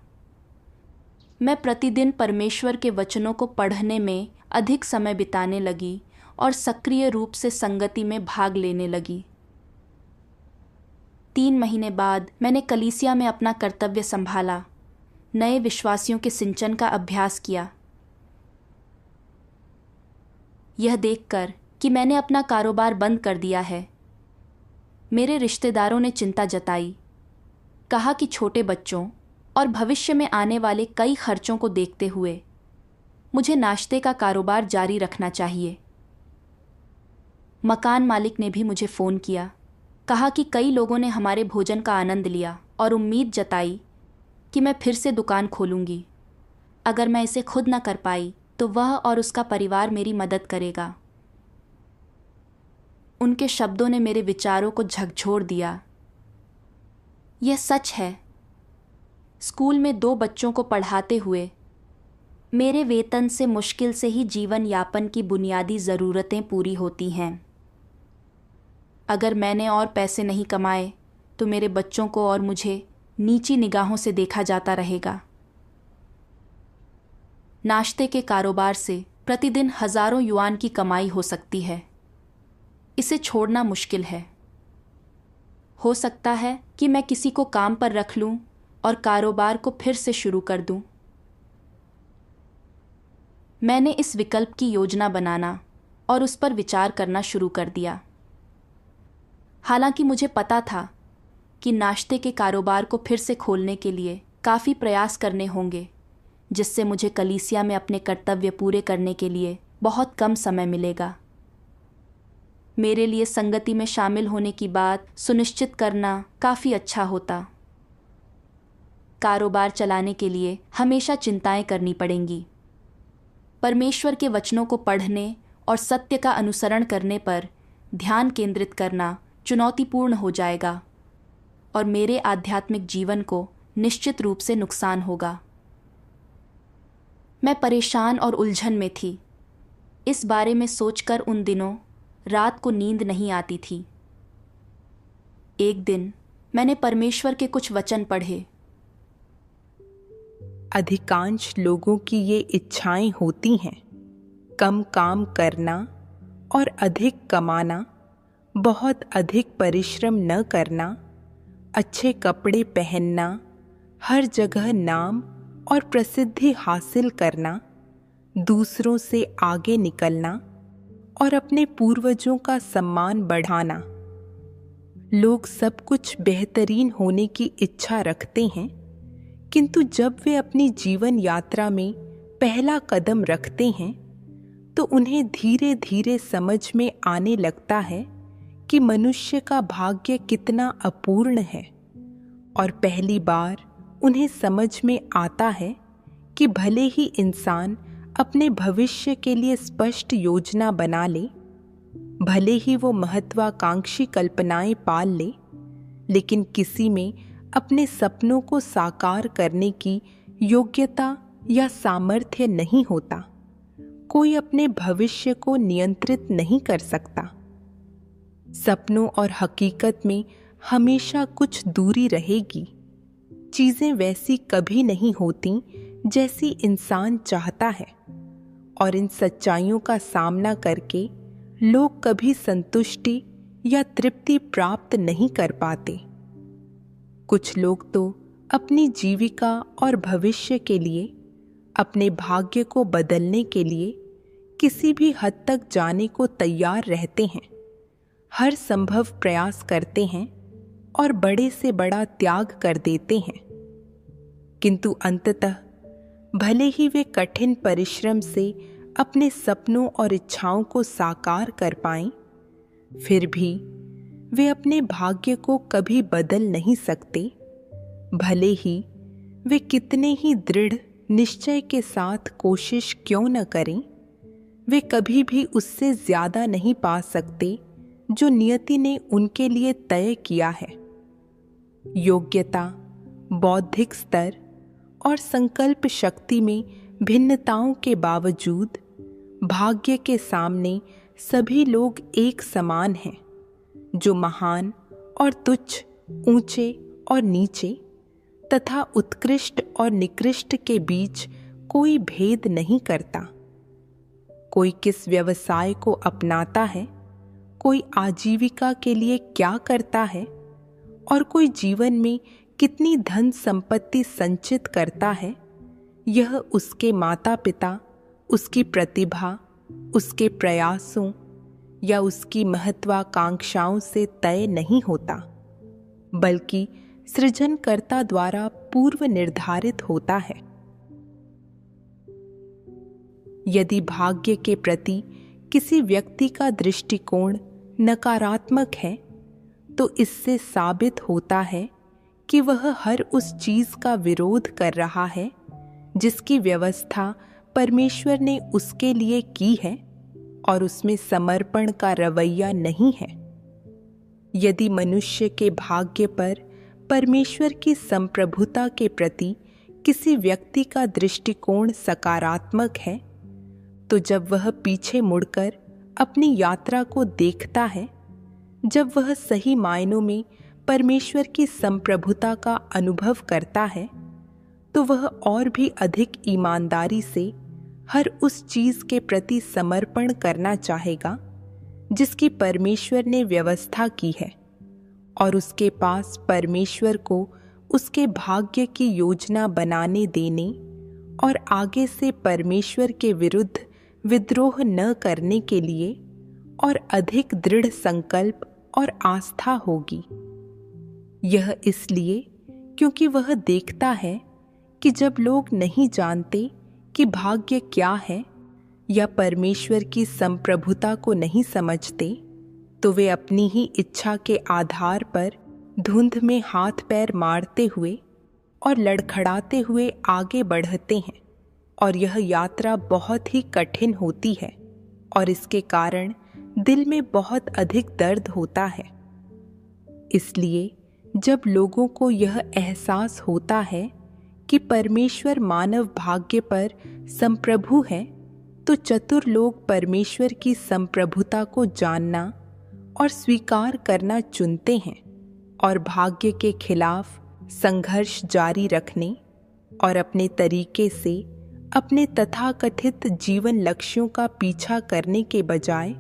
मैं प्रतिदिन परमेश्वर के वचनों को पढ़ने में अधिक समय बिताने लगी और सक्रिय रूप से संगति में भाग लेने लगी। 3 महीने बाद मैंने कलीसिया में अपना कर्तव्य संभाला, नए विश्वासियों के सिंचन का अभ्यास किया। यह देखकर कि मैंने अपना कारोबार बंद कर दिया है, मेरे रिश्तेदारों ने चिंता जताई। कहा कि छोटे बच्चों और भविष्य में आने वाले कई खर्चों को देखते हुए मुझे नाश्ते का कारोबार जारी रखना चाहिए। मकान मालिक ने भी मुझे फ़ोन किया। कहा कि कई लोगों ने हमारे भोजन का आनंद लिया और उम्मीद जताई कि मैं फिर से दुकान खोलूंगी। अगर मैं इसे खुद न कर पाई तो वह और उसका परिवार मेरी मदद करेगा। उनके शब्दों ने मेरे विचारों को झकझोर दिया। यह सच है। स्कूल में 2 बच्चों को पढ़ाते हुए मेरे वेतन से मुश्किल से ही जीवन यापन की बुनियादी ज़रूरतें पूरी होती हैं। अगर मैंने और पैसे नहीं कमाए तो मेरे बच्चों को और मुझे नीची निगाहों से देखा जाता रहेगा। नाश्ते के कारोबार से प्रतिदिन हजारों युआन की कमाई हो सकती है। इसे छोड़ना मुश्किल है। हो सकता है कि मैं किसी को काम पर रख लूं और कारोबार को फिर से शुरू कर दूं। मैंने इस विकल्प की योजना बनाना और उस पर विचार करना शुरू कर दिया। हालांकि मुझे पता था कि नाश्ते के कारोबार को फिर से खोलने के लिए काफ़ी प्रयास करने होंगे, जिससे मुझे कलीसिया में अपने कर्तव्य पूरे करने के लिए बहुत कम समय मिलेगा। मेरे लिए संगति में शामिल होने की बात सुनिश्चित करना काफ़ी अच्छा होता। कारोबार चलाने के लिए हमेशा चिंताएं करनी पड़ेंगी। परमेश्वर के वचनों को पढ़ने और सत्य का अनुसरण करने पर ध्यान केंद्रित करना चुनौतीपूर्ण हो जाएगा और मेरे आध्यात्मिक जीवन को निश्चित रूप से नुकसान होगा। मैं परेशान और उलझन में थी। इस बारे में सोचकर उन दिनों रात को नींद नहीं आती थी। एक दिन मैंने परमेश्वर के कुछ वचन पढ़े। अधिकांश लोगों की ये इच्छाएं होती हैं, कम काम करना और अधिक कमाना, बहुत अधिक परिश्रम न करना, अच्छे कपड़े पहनना, हर जगह नाम और प्रसिद्धि हासिल करना, दूसरों से आगे निकलना और अपने पूर्वजों का सम्मान बढ़ाना। लोग सब कुछ बेहतरीन होने की इच्छा रखते हैं, किंतु जब वे अपनी जीवन यात्रा में पहला कदम रखते हैं तो उन्हें धीरे धीरे समझ में आने लगता है कि मनुष्य का भाग्य कितना अपूर्ण है, और पहली बार उन्हें समझ में आता है कि भले ही इंसान अपने भविष्य के लिए स्पष्ट योजना बना ले, भले ही वो महत्वाकांक्षी कल्पनाएं पाल ले, लेकिन किसी में अपने सपनों को साकार करने की योग्यता या सामर्थ्य नहीं होता। कोई अपने भविष्य को नियंत्रित नहीं कर सकता। सपनों और हकीकत में हमेशा कुछ दूरी रहेगी। चीजें वैसी कभी नहीं होती जैसी इंसान चाहता है, और इन सच्चाइयों का सामना करके लोग कभी संतुष्टि या तृप्ति प्राप्त नहीं कर पाते। कुछ लोग तो अपनी जीविका और भविष्य के लिए, अपने भाग्य को बदलने के लिए किसी भी हद तक जाने को तैयार रहते हैं, हर संभव प्रयास करते हैं और बड़े से बड़ा त्याग कर देते हैं, किंतु अंततः भले ही वे कठिन परिश्रम से अपने सपनों और इच्छाओं को साकार कर पाएं, फिर भी वे अपने भाग्य को कभी बदल नहीं सकते। भले ही वे कितने ही दृढ़ निश्चय के साथ कोशिश क्यों न करें, वे कभी भी उससे ज्यादा नहीं पा सकते जो नियति ने उनके लिए तय किया है। योग्यता, बौद्धिक स्तर और संकल्प शक्ति में भिन्नताओं के बावजूद भाग्य के सामने सभी लोग एक समान हैं, जो महान और तुच्छ, ऊंचे और नीचे तथा उत्कृष्ट और निकृष्ट के बीच कोई भेद नहीं करता। कोई किस व्यवसाय को अपनाता है, कोई आजीविका के लिए क्या करता है, और कोई जीवन में कितनी धन संपत्ति संचित करता है, यह उसके माता पिता, उसकी प्रतिभा, उसके प्रयासों या उसकी महत्वाकांक्षाओं से तय नहीं होता, बल्कि सृजनकर्ता द्वारा पूर्व निर्धारित होता है। यदि भाग्य के प्रति किसी व्यक्ति का दृष्टिकोण नकारात्मक है, तो इससे साबित होता है कि वह हर उस चीज का विरोध कर रहा है जिसकी व्यवस्था परमेश्वर ने उसके लिए की है, और उसमें समर्पण का रवैया नहीं है। यदि मनुष्य के भाग्य पर परमेश्वर की संप्रभुता के प्रति किसी व्यक्ति का दृष्टिकोण सकारात्मक है, तो जब वह पीछे मुड़कर अपनी यात्रा को देखता है, जब वह सही मायनों में परमेश्वर की संप्रभुता का अनुभव करता है, तो वह और भी अधिक ईमानदारी से हर उस चीज के प्रति समर्पण करना चाहेगा जिसकी परमेश्वर ने व्यवस्था की है, और उसके पास परमेश्वर को उसके भाग्य की योजना बनाने देने और आगे से परमेश्वर के विरुद्ध विद्रोह न करने के लिए और अधिक दृढ़ संकल्प और आस्था होगी। यह इसलिए क्योंकि वह देखता है कि जब लोग नहीं जानते कि भाग्य क्या है या परमेश्वर की संप्रभुता को नहीं समझते, तो वे अपनी ही इच्छा के आधार पर धुंध में हाथ पैर मारते हुए और लड़खड़ाते हुए आगे बढ़ते हैं, और यह यात्रा बहुत ही कठिन होती है और इसके कारण दिल में बहुत अधिक दर्द होता है। इसलिए जब लोगों को यह एहसास होता है कि परमेश्वर मानव भाग्य पर संप्रभु है, तो चतुर लोग परमेश्वर की संप्रभुता को जानना और स्वीकार करना चुनते हैं और भाग्य के खिलाफ संघर्ष जारी रखने और अपने तरीके से अपने तथाकथित जीवन लक्ष्यों का पीछा करने के बजाय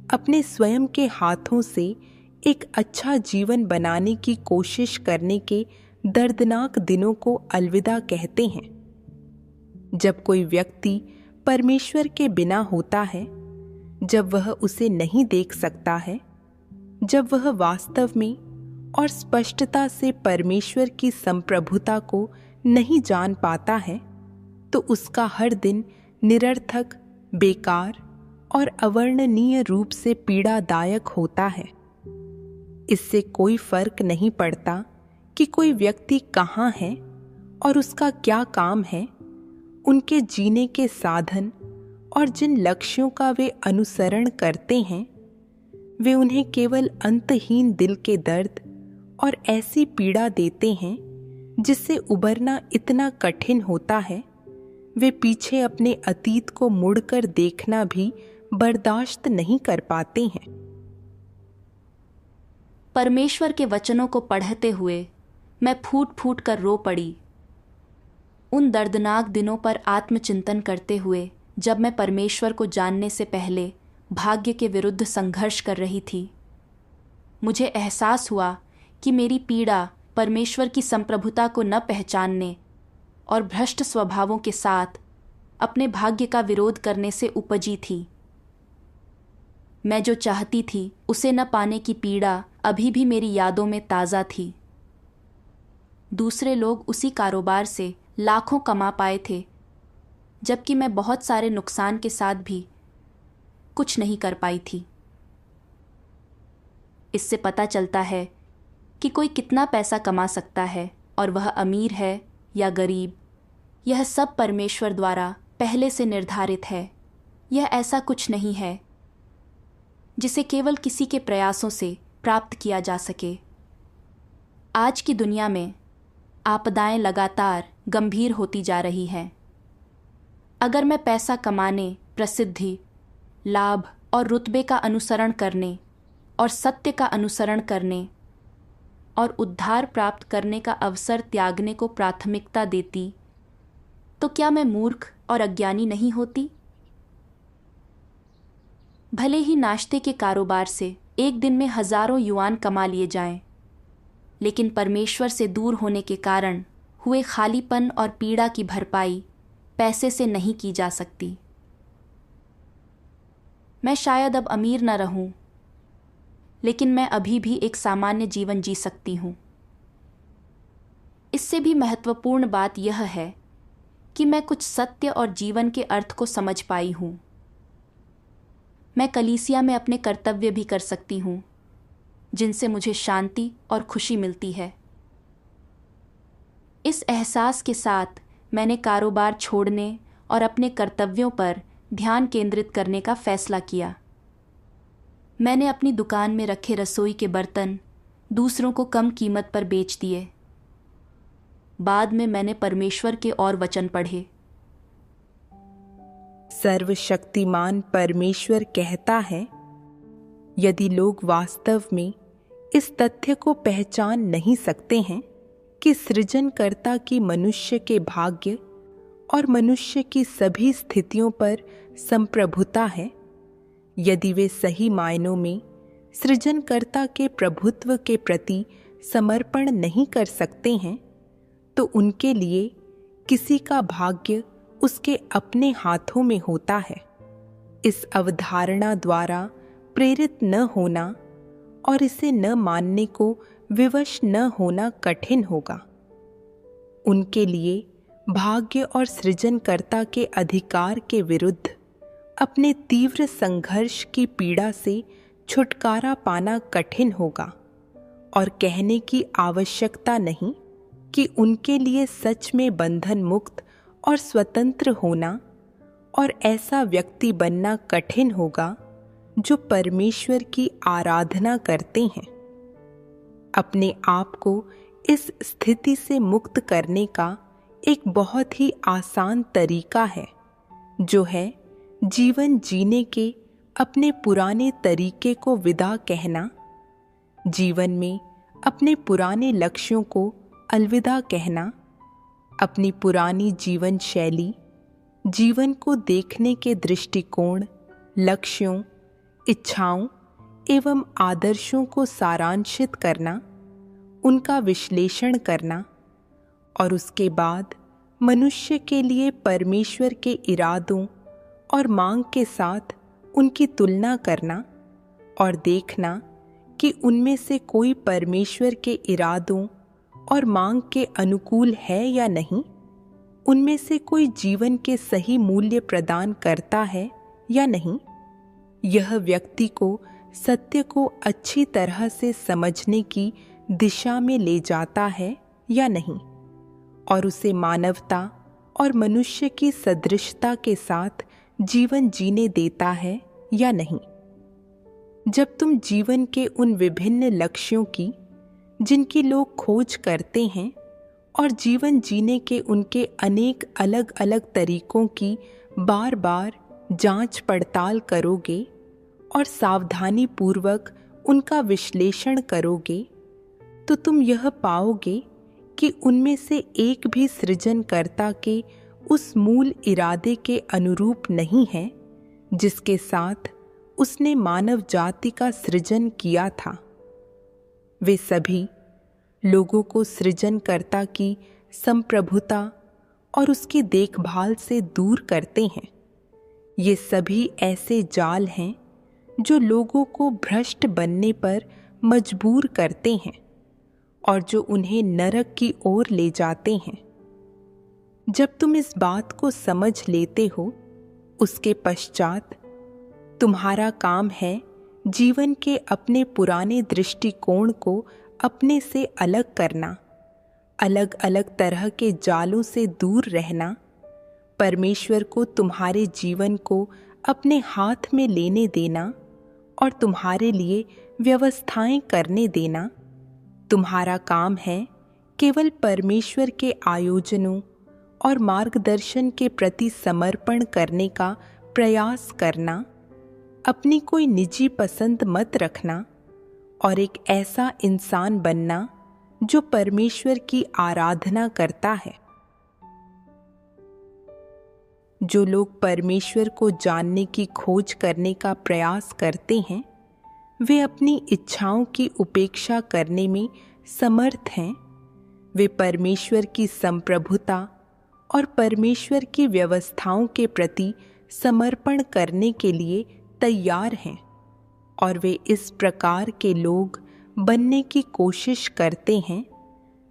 अपने स्वयं के हाथों से एक अच्छा जीवन बनाने की कोशिश करने के दर्दनाक दिनों को अलविदा कहते हैं। जब कोई व्यक्ति परमेश्वर के बिना होता है, जब वह उसे नहीं देख सकता है, जब वह वास्तव में और स्पष्टता से परमेश्वर की संप्रभुता को नहीं जान पाता है, तो उसका हर दिन निरर्थक, बेकार और अवर्णनीय रूप से पीड़ादायक होता है। इससे कोई फर्क नहीं पड़ता कि कोई व्यक्ति कहाँ है और उसका क्या काम है उनके जीने के साधन और जिन लक्ष्यों का वे अनुसरण करते हैं, वे उन्हें केवल अंतहीन दिल के दर्द और ऐसी पीड़ा देते हैं जिससे उबरना इतना कठिन होता है, वे पीछे अपने अतीत को मुड़कर देखना भी बर्दाश्त नहीं कर पाते हैं। परमेश्वर के वचनों को पढ़ते हुए मैं फूट फूट कर रो पड़ी। उन दर्दनाक दिनों पर आत्मचिंतन करते हुए जब मैं परमेश्वर को जानने से पहले भाग्य के विरुद्ध संघर्ष कर रही थी, मुझे एहसास हुआ कि मेरी पीड़ा परमेश्वर की संप्रभुता को न पहचानने और भ्रष्ट स्वभावों के साथ अपने भाग्य का विरोध करने से उपजी थी। मैं जो चाहती थी उसे न पाने की पीड़ा अभी भी मेरी यादों में ताज़ा थी। दूसरे लोग उसी कारोबार से लाखों कमा पाए थे, जबकि मैं बहुत सारे नुकसान के साथ भी कुछ नहीं कर पाई थी। इससे पता चलता है कि कोई कितना पैसा कमा सकता है और वह अमीर है या गरीब, यह सब परमेश्वर द्वारा पहले से निर्धारित है। यह ऐसा कुछ नहीं है जिसे केवल किसी के प्रयासों से प्राप्त किया जा सके। आज की दुनिया में आपदाएं लगातार गंभीर होती जा रही हैं। अगर मैं पैसा कमाने, प्रसिद्धि, लाभ और रुतबे का अनुसरण करने और सत्य का अनुसरण करने और उद्धार प्राप्त करने का अवसर त्यागने को प्राथमिकता देती, तो क्या मैं मूर्ख और अज्ञानी नहीं होती? भले ही नाश्ते के कारोबार से एक दिन में हजारों युआन कमा लिए जाएं, लेकिन परमेश्वर से दूर होने के कारण हुए खालीपन और पीड़ा की भरपाई पैसे से नहीं की जा सकती। मैं शायद अब अमीर न रहूं, लेकिन मैं अभी भी एक सामान्य जीवन जी सकती हूं। इससे भी महत्वपूर्ण बात यह है कि मैं कुछ सत्य और जीवन के अर्थ को समझ पाई हूं। मैं कलीसिया में अपने कर्तव्य भी कर सकती हूं, जिनसे मुझे शांति और खुशी मिलती है। इस एहसास के साथ मैंने कारोबार छोड़ने और अपने कर्तव्यों पर ध्यान केंद्रित करने का फैसला किया। मैंने अपनी दुकान में रखे रसोई के बर्तन दूसरों को कम कीमत पर बेच दिए। बाद में मैंने परमेश्वर के और वचन पढ़े। सर्वशक्तिमान परमेश्वर कहता है, यदि लोग वास्तव में इस तथ्य को पहचान नहीं सकते हैं कि सृजनकर्ता की मनुष्य के भाग्य और मनुष्य की सभी स्थितियों पर संप्रभुता है, यदि वे सही मायनों में सृजनकर्ता के प्रभुत्व के प्रति समर्पण नहीं कर सकते हैं, तो उनके लिए किसी का भाग्य उसके अपने हाथों में होता है। इस अवधारणा द्वारा प्रेरित न होना और इसे न मानने को विवश न होना कठिन होगा। उनके लिए भाग्य और सृजनकर्ता के अधिकार के विरुद्ध अपने तीव्र संघर्ष की पीड़ा से छुटकारा पाना कठिन होगा और कहने की आवश्यकता नहीं कि उनके लिए सच में बंधन मुक्त और स्वतंत्र होना और ऐसा व्यक्ति बनना कठिन होगा जो परमेश्वर की आराधना करते हैं। अपने आप को इस स्थिति से मुक्त करने का एक बहुत ही आसान तरीका है, जो है जीवन जीने के अपने पुराने तरीके को विदा कहना, जीवन में अपने पुराने लक्ष्यों को अलविदा कहना, अपनी पुरानी जीवन शैली, जीवन को देखने के दृष्टिकोण, लक्ष्यों, इच्छाओं एवं आदर्शों को सारांशित करना, उनका विश्लेषण करना और उसके बाद मनुष्य के लिए परमेश्वर के इरादों और मांग के साथ उनकी तुलना करना और देखना कि उनमें से कोई परमेश्वर के इरादों और मांग के अनुकूल है या नहीं, उनमें से कोई जीवन के सही मूल्य प्रदान करता है या नहीं। यह व्यक्ति को सत्य को अच्छी तरह से समझने की दिशा में ले जाता है या नहीं, और उसे मानवता और मनुष्य की सदृशता के साथ जीवन जीने देता है या नहीं। जब तुम जीवन के उन विभिन्न लक्ष्यों की, जिनकी लोग खोज करते हैं, और जीवन जीने के उनके अनेक अलग अलग तरीकों की बार बार जांच पड़ताल करोगे और सावधानी पूर्वक उनका विश्लेषण करोगे, तो तुम यह पाओगे कि उनमें से एक भी सृजनकर्ता के उस मूल इरादे के अनुरूप नहीं है जिसके साथ उसने मानव जाति का सृजन किया था। वे सभी लोगों को सृजनकर्ता की संप्रभुता और उसकी देखभाल से दूर करते हैं। ये सभी ऐसे जाल हैं जो लोगों को भ्रष्ट बनने पर मजबूर करते हैं और जो उन्हें नरक की ओर ले जाते हैं। जब तुम इस बात को समझ लेते हो, उसके पश्चात तुम्हारा काम है जीवन के अपने पुराने दृष्टिकोण को अपने से अलग करना, अलग अलग तरह के जालों से दूर रहना, परमेश्वर को तुम्हारे जीवन को अपने हाथ में लेने देना और तुम्हारे लिए व्यवस्थाएं करने देना। तुम्हारा काम है केवल परमेश्वर के आयोजनों और मार्गदर्शन के प्रति समर्पण करने का प्रयास करना, अपनी कोई निजी पसंद मत रखना और एक ऐसा इंसान बनना जो परमेश्वर की आराधना करता है। जो लोग परमेश्वर को जानने की खोज करने का प्रयास करते हैं, वे अपनी इच्छाओं की उपेक्षा करने में समर्थ हैं। वे परमेश्वर की संप्रभुता और परमेश्वर की व्यवस्थाओं के प्रति समर्पण करने के लिए तैयार हैं और वे इस प्रकार के लोग बनने की कोशिश करते हैं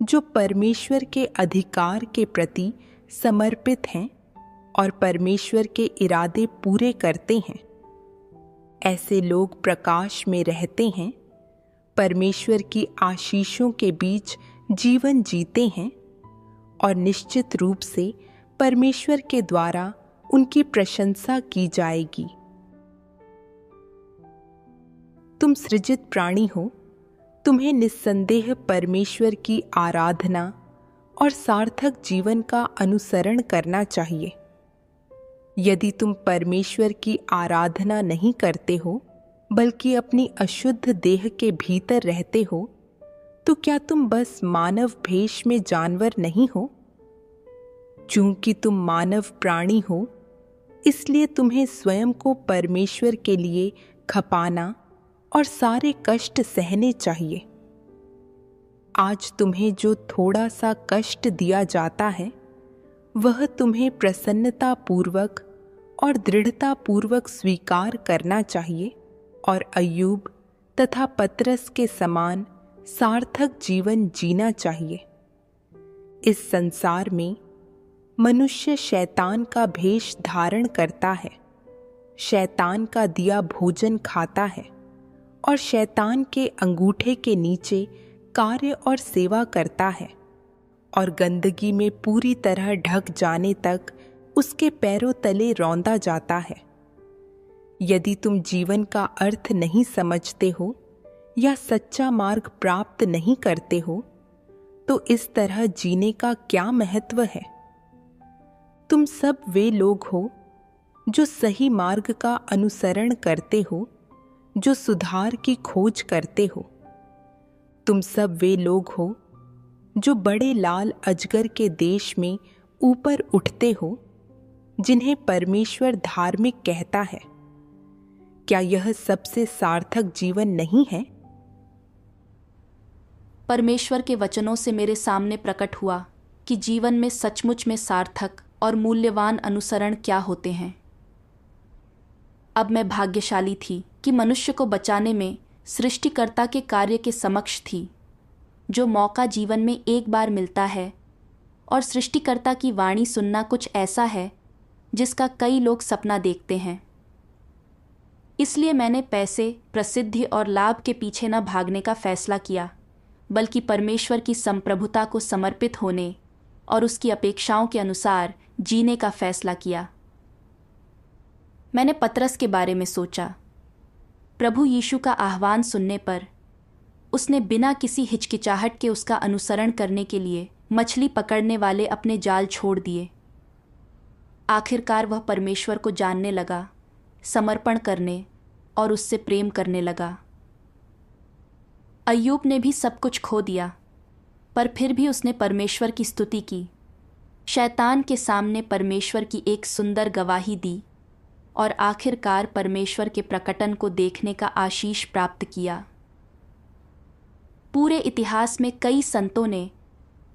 जो परमेश्वर के अधिकार के प्रति समर्पित हैं और परमेश्वर के इरादे पूरे करते हैं। ऐसे लोग प्रकाश में रहते हैं, परमेश्वर की आशीषों के बीच जीवन जीते हैं और निश्चित रूप से परमेश्वर के द्वारा उनकी प्रशंसा की जाएगी। तुम सृजित प्राणी हो, तुम्हें निस्संदेह परमेश्वर की आराधना और सार्थक जीवन का अनुसरण करना चाहिए। यदि तुम परमेश्वर की आराधना नहीं करते हो बल्कि अपनी अशुद्ध देह के भीतर रहते हो, तो क्या तुम बस मानव भेष में जानवर नहीं हो? चूंकि तुम मानव प्राणी हो, इसलिए तुम्हें स्वयं को परमेश्वर के लिए खपाना और सारे कष्ट सहने चाहिए। आज तुम्हें जो थोड़ा सा कष्ट दिया जाता है, वह तुम्हें प्रसन्नता पूर्वक और दृढ़ता पूर्वक स्वीकार करना चाहिए और अय्यूब तथा पतरस के समान सार्थक जीवन जीना चाहिए। इस संसार में मनुष्य शैतान का भेष धारण करता है, शैतान का दिया भोजन खाता है और शैतान के अंगूठे के नीचे कार्य और सेवा करता है और गंदगी में पूरी तरह ढक जाने तक उसके पैरों तले रौंदा जाता है। यदि तुम जीवन का अर्थ नहीं समझते हो या सच्चा मार्ग प्राप्त नहीं करते हो, तो इस तरह जीने का क्या महत्व है? तुम सब वे लोग हो जो सही मार्ग का अनुसरण करते हो, जो सुधार की खोज करते हो। तुम सब वे लोग हो जो बड़े लाल अजगर के देश में ऊपर उठते हो, जिन्हें परमेश्वर धार्मिक कहता है। क्या यह सबसे सार्थक जीवन नहीं है? परमेश्वर के वचनों से मेरे सामने प्रकट हुआ कि जीवन में सचमुच में सार्थक और मूल्यवान अनुसरण क्या होते हैं। अब मैं भाग्यशाली थी कि मनुष्य को बचाने में सृष्टिकर्ता के कार्य के समक्ष थी। जो मौका जीवन में एक बार मिलता है और सृष्टिकर्ता की वाणी सुनना कुछ ऐसा है जिसका कई लोग सपना देखते हैं। इसलिए मैंने पैसे, प्रसिद्धि और लाभ के पीछे न भागने का फैसला किया, बल्कि परमेश्वर की संप्रभुता को समर्पित होने और उसकी अपेक्षाओं के अनुसार जीने का फैसला किया। मैंने पतरस के बारे में सोचा। प्रभु यीशु का आह्वान सुनने पर उसने बिना किसी हिचकिचाहट के उसका अनुसरण करने के लिए मछली पकड़ने वाले अपने जाल छोड़ दिए। आखिरकार वह परमेश्वर को जानने लगा, समर्पण करने और उससे प्रेम करने लगा। अय्यूब ने भी सब कुछ खो दिया, पर फिर भी उसने परमेश्वर की स्तुति की, शैतान के सामने परमेश्वर की एक सुंदर गवाही दी और आखिरकार परमेश्वर के प्रकटन को देखने का आशीष प्राप्त किया। पूरे इतिहास में कई संतों ने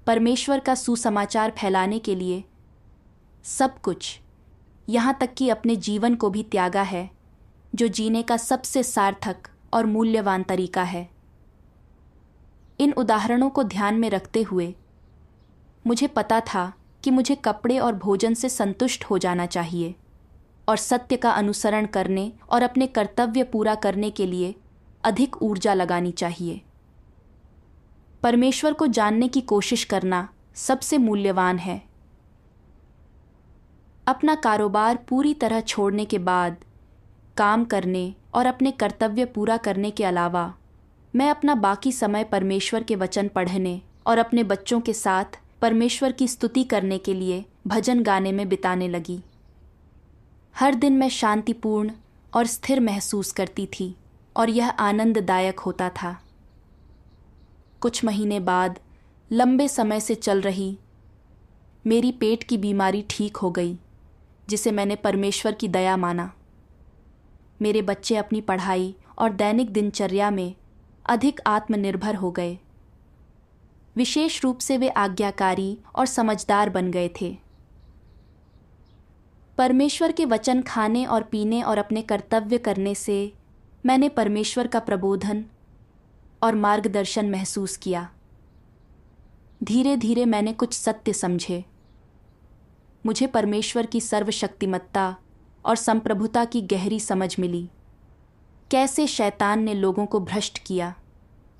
परमेश्वर का सुसमाचार फैलाने के लिए सब कुछ, यहाँ तक कि अपने जीवन को भी त्यागा है, जो जीने का सबसे सार्थक और मूल्यवान तरीका है। इन उदाहरणों को ध्यान में रखते हुए मुझे पता था कि मुझे कपड़े और भोजन से संतुष्ट हो जाना चाहिए और सत्य का अनुसरण करने और अपने कर्तव्य पूरा करने के लिए अधिक ऊर्जा लगानी चाहिए। परमेश्वर को जानने की कोशिश करना सबसे मूल्यवान है। अपना कारोबार पूरी तरह छोड़ने के बाद काम करने और अपने कर्तव्य पूरा करने के अलावा मैं अपना बाकी समय परमेश्वर के वचन पढ़ने और अपने बच्चों के साथ परमेश्वर की स्तुति करने के लिए भजन गाने में बिताने लगी। हर दिन मैं शांतिपूर्ण और स्थिर महसूस करती थी और यह आनंददायक होता था। कुछ महीने बाद लंबे समय से चल रही मेरी पेट की बीमारी ठीक हो गई, जिसे मैंने परमेश्वर की दया माना। मेरे बच्चे अपनी पढ़ाई और दैनिक दिनचर्या में अधिक आत्मनिर्भर हो गए। विशेष रूप से वे आज्ञाकारी और समझदार बन गए थे। परमेश्वर के वचन खाने और पीने और अपने कर्तव्य करने से मैंने परमेश्वर का प्रबोधन और मार्गदर्शन महसूस किया। धीरे धीरे मैंने कुछ सत्य समझे। मुझे परमेश्वर की सर्वशक्तिमत्ता और संप्रभुता की गहरी समझ मिली। कैसे शैतान ने लोगों को भ्रष्ट किया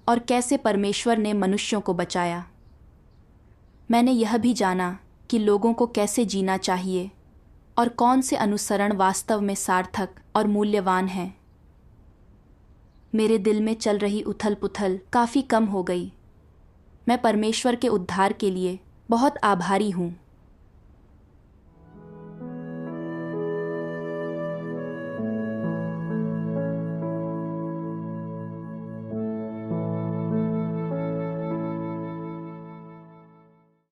और कैसे परमेश्वर ने मनुष्यों को बचाया। मैंने यह भी जाना कि लोगों को कैसे जीना चाहिए और कौन से अनुसरण वास्तव में सार्थक और मूल्यवान हैं। मेरे दिल में चल रही उथल पुथल काफ़ी कम हो गई। मैं परमेश्वर के उद्धार के लिए बहुत आभारी हूँ।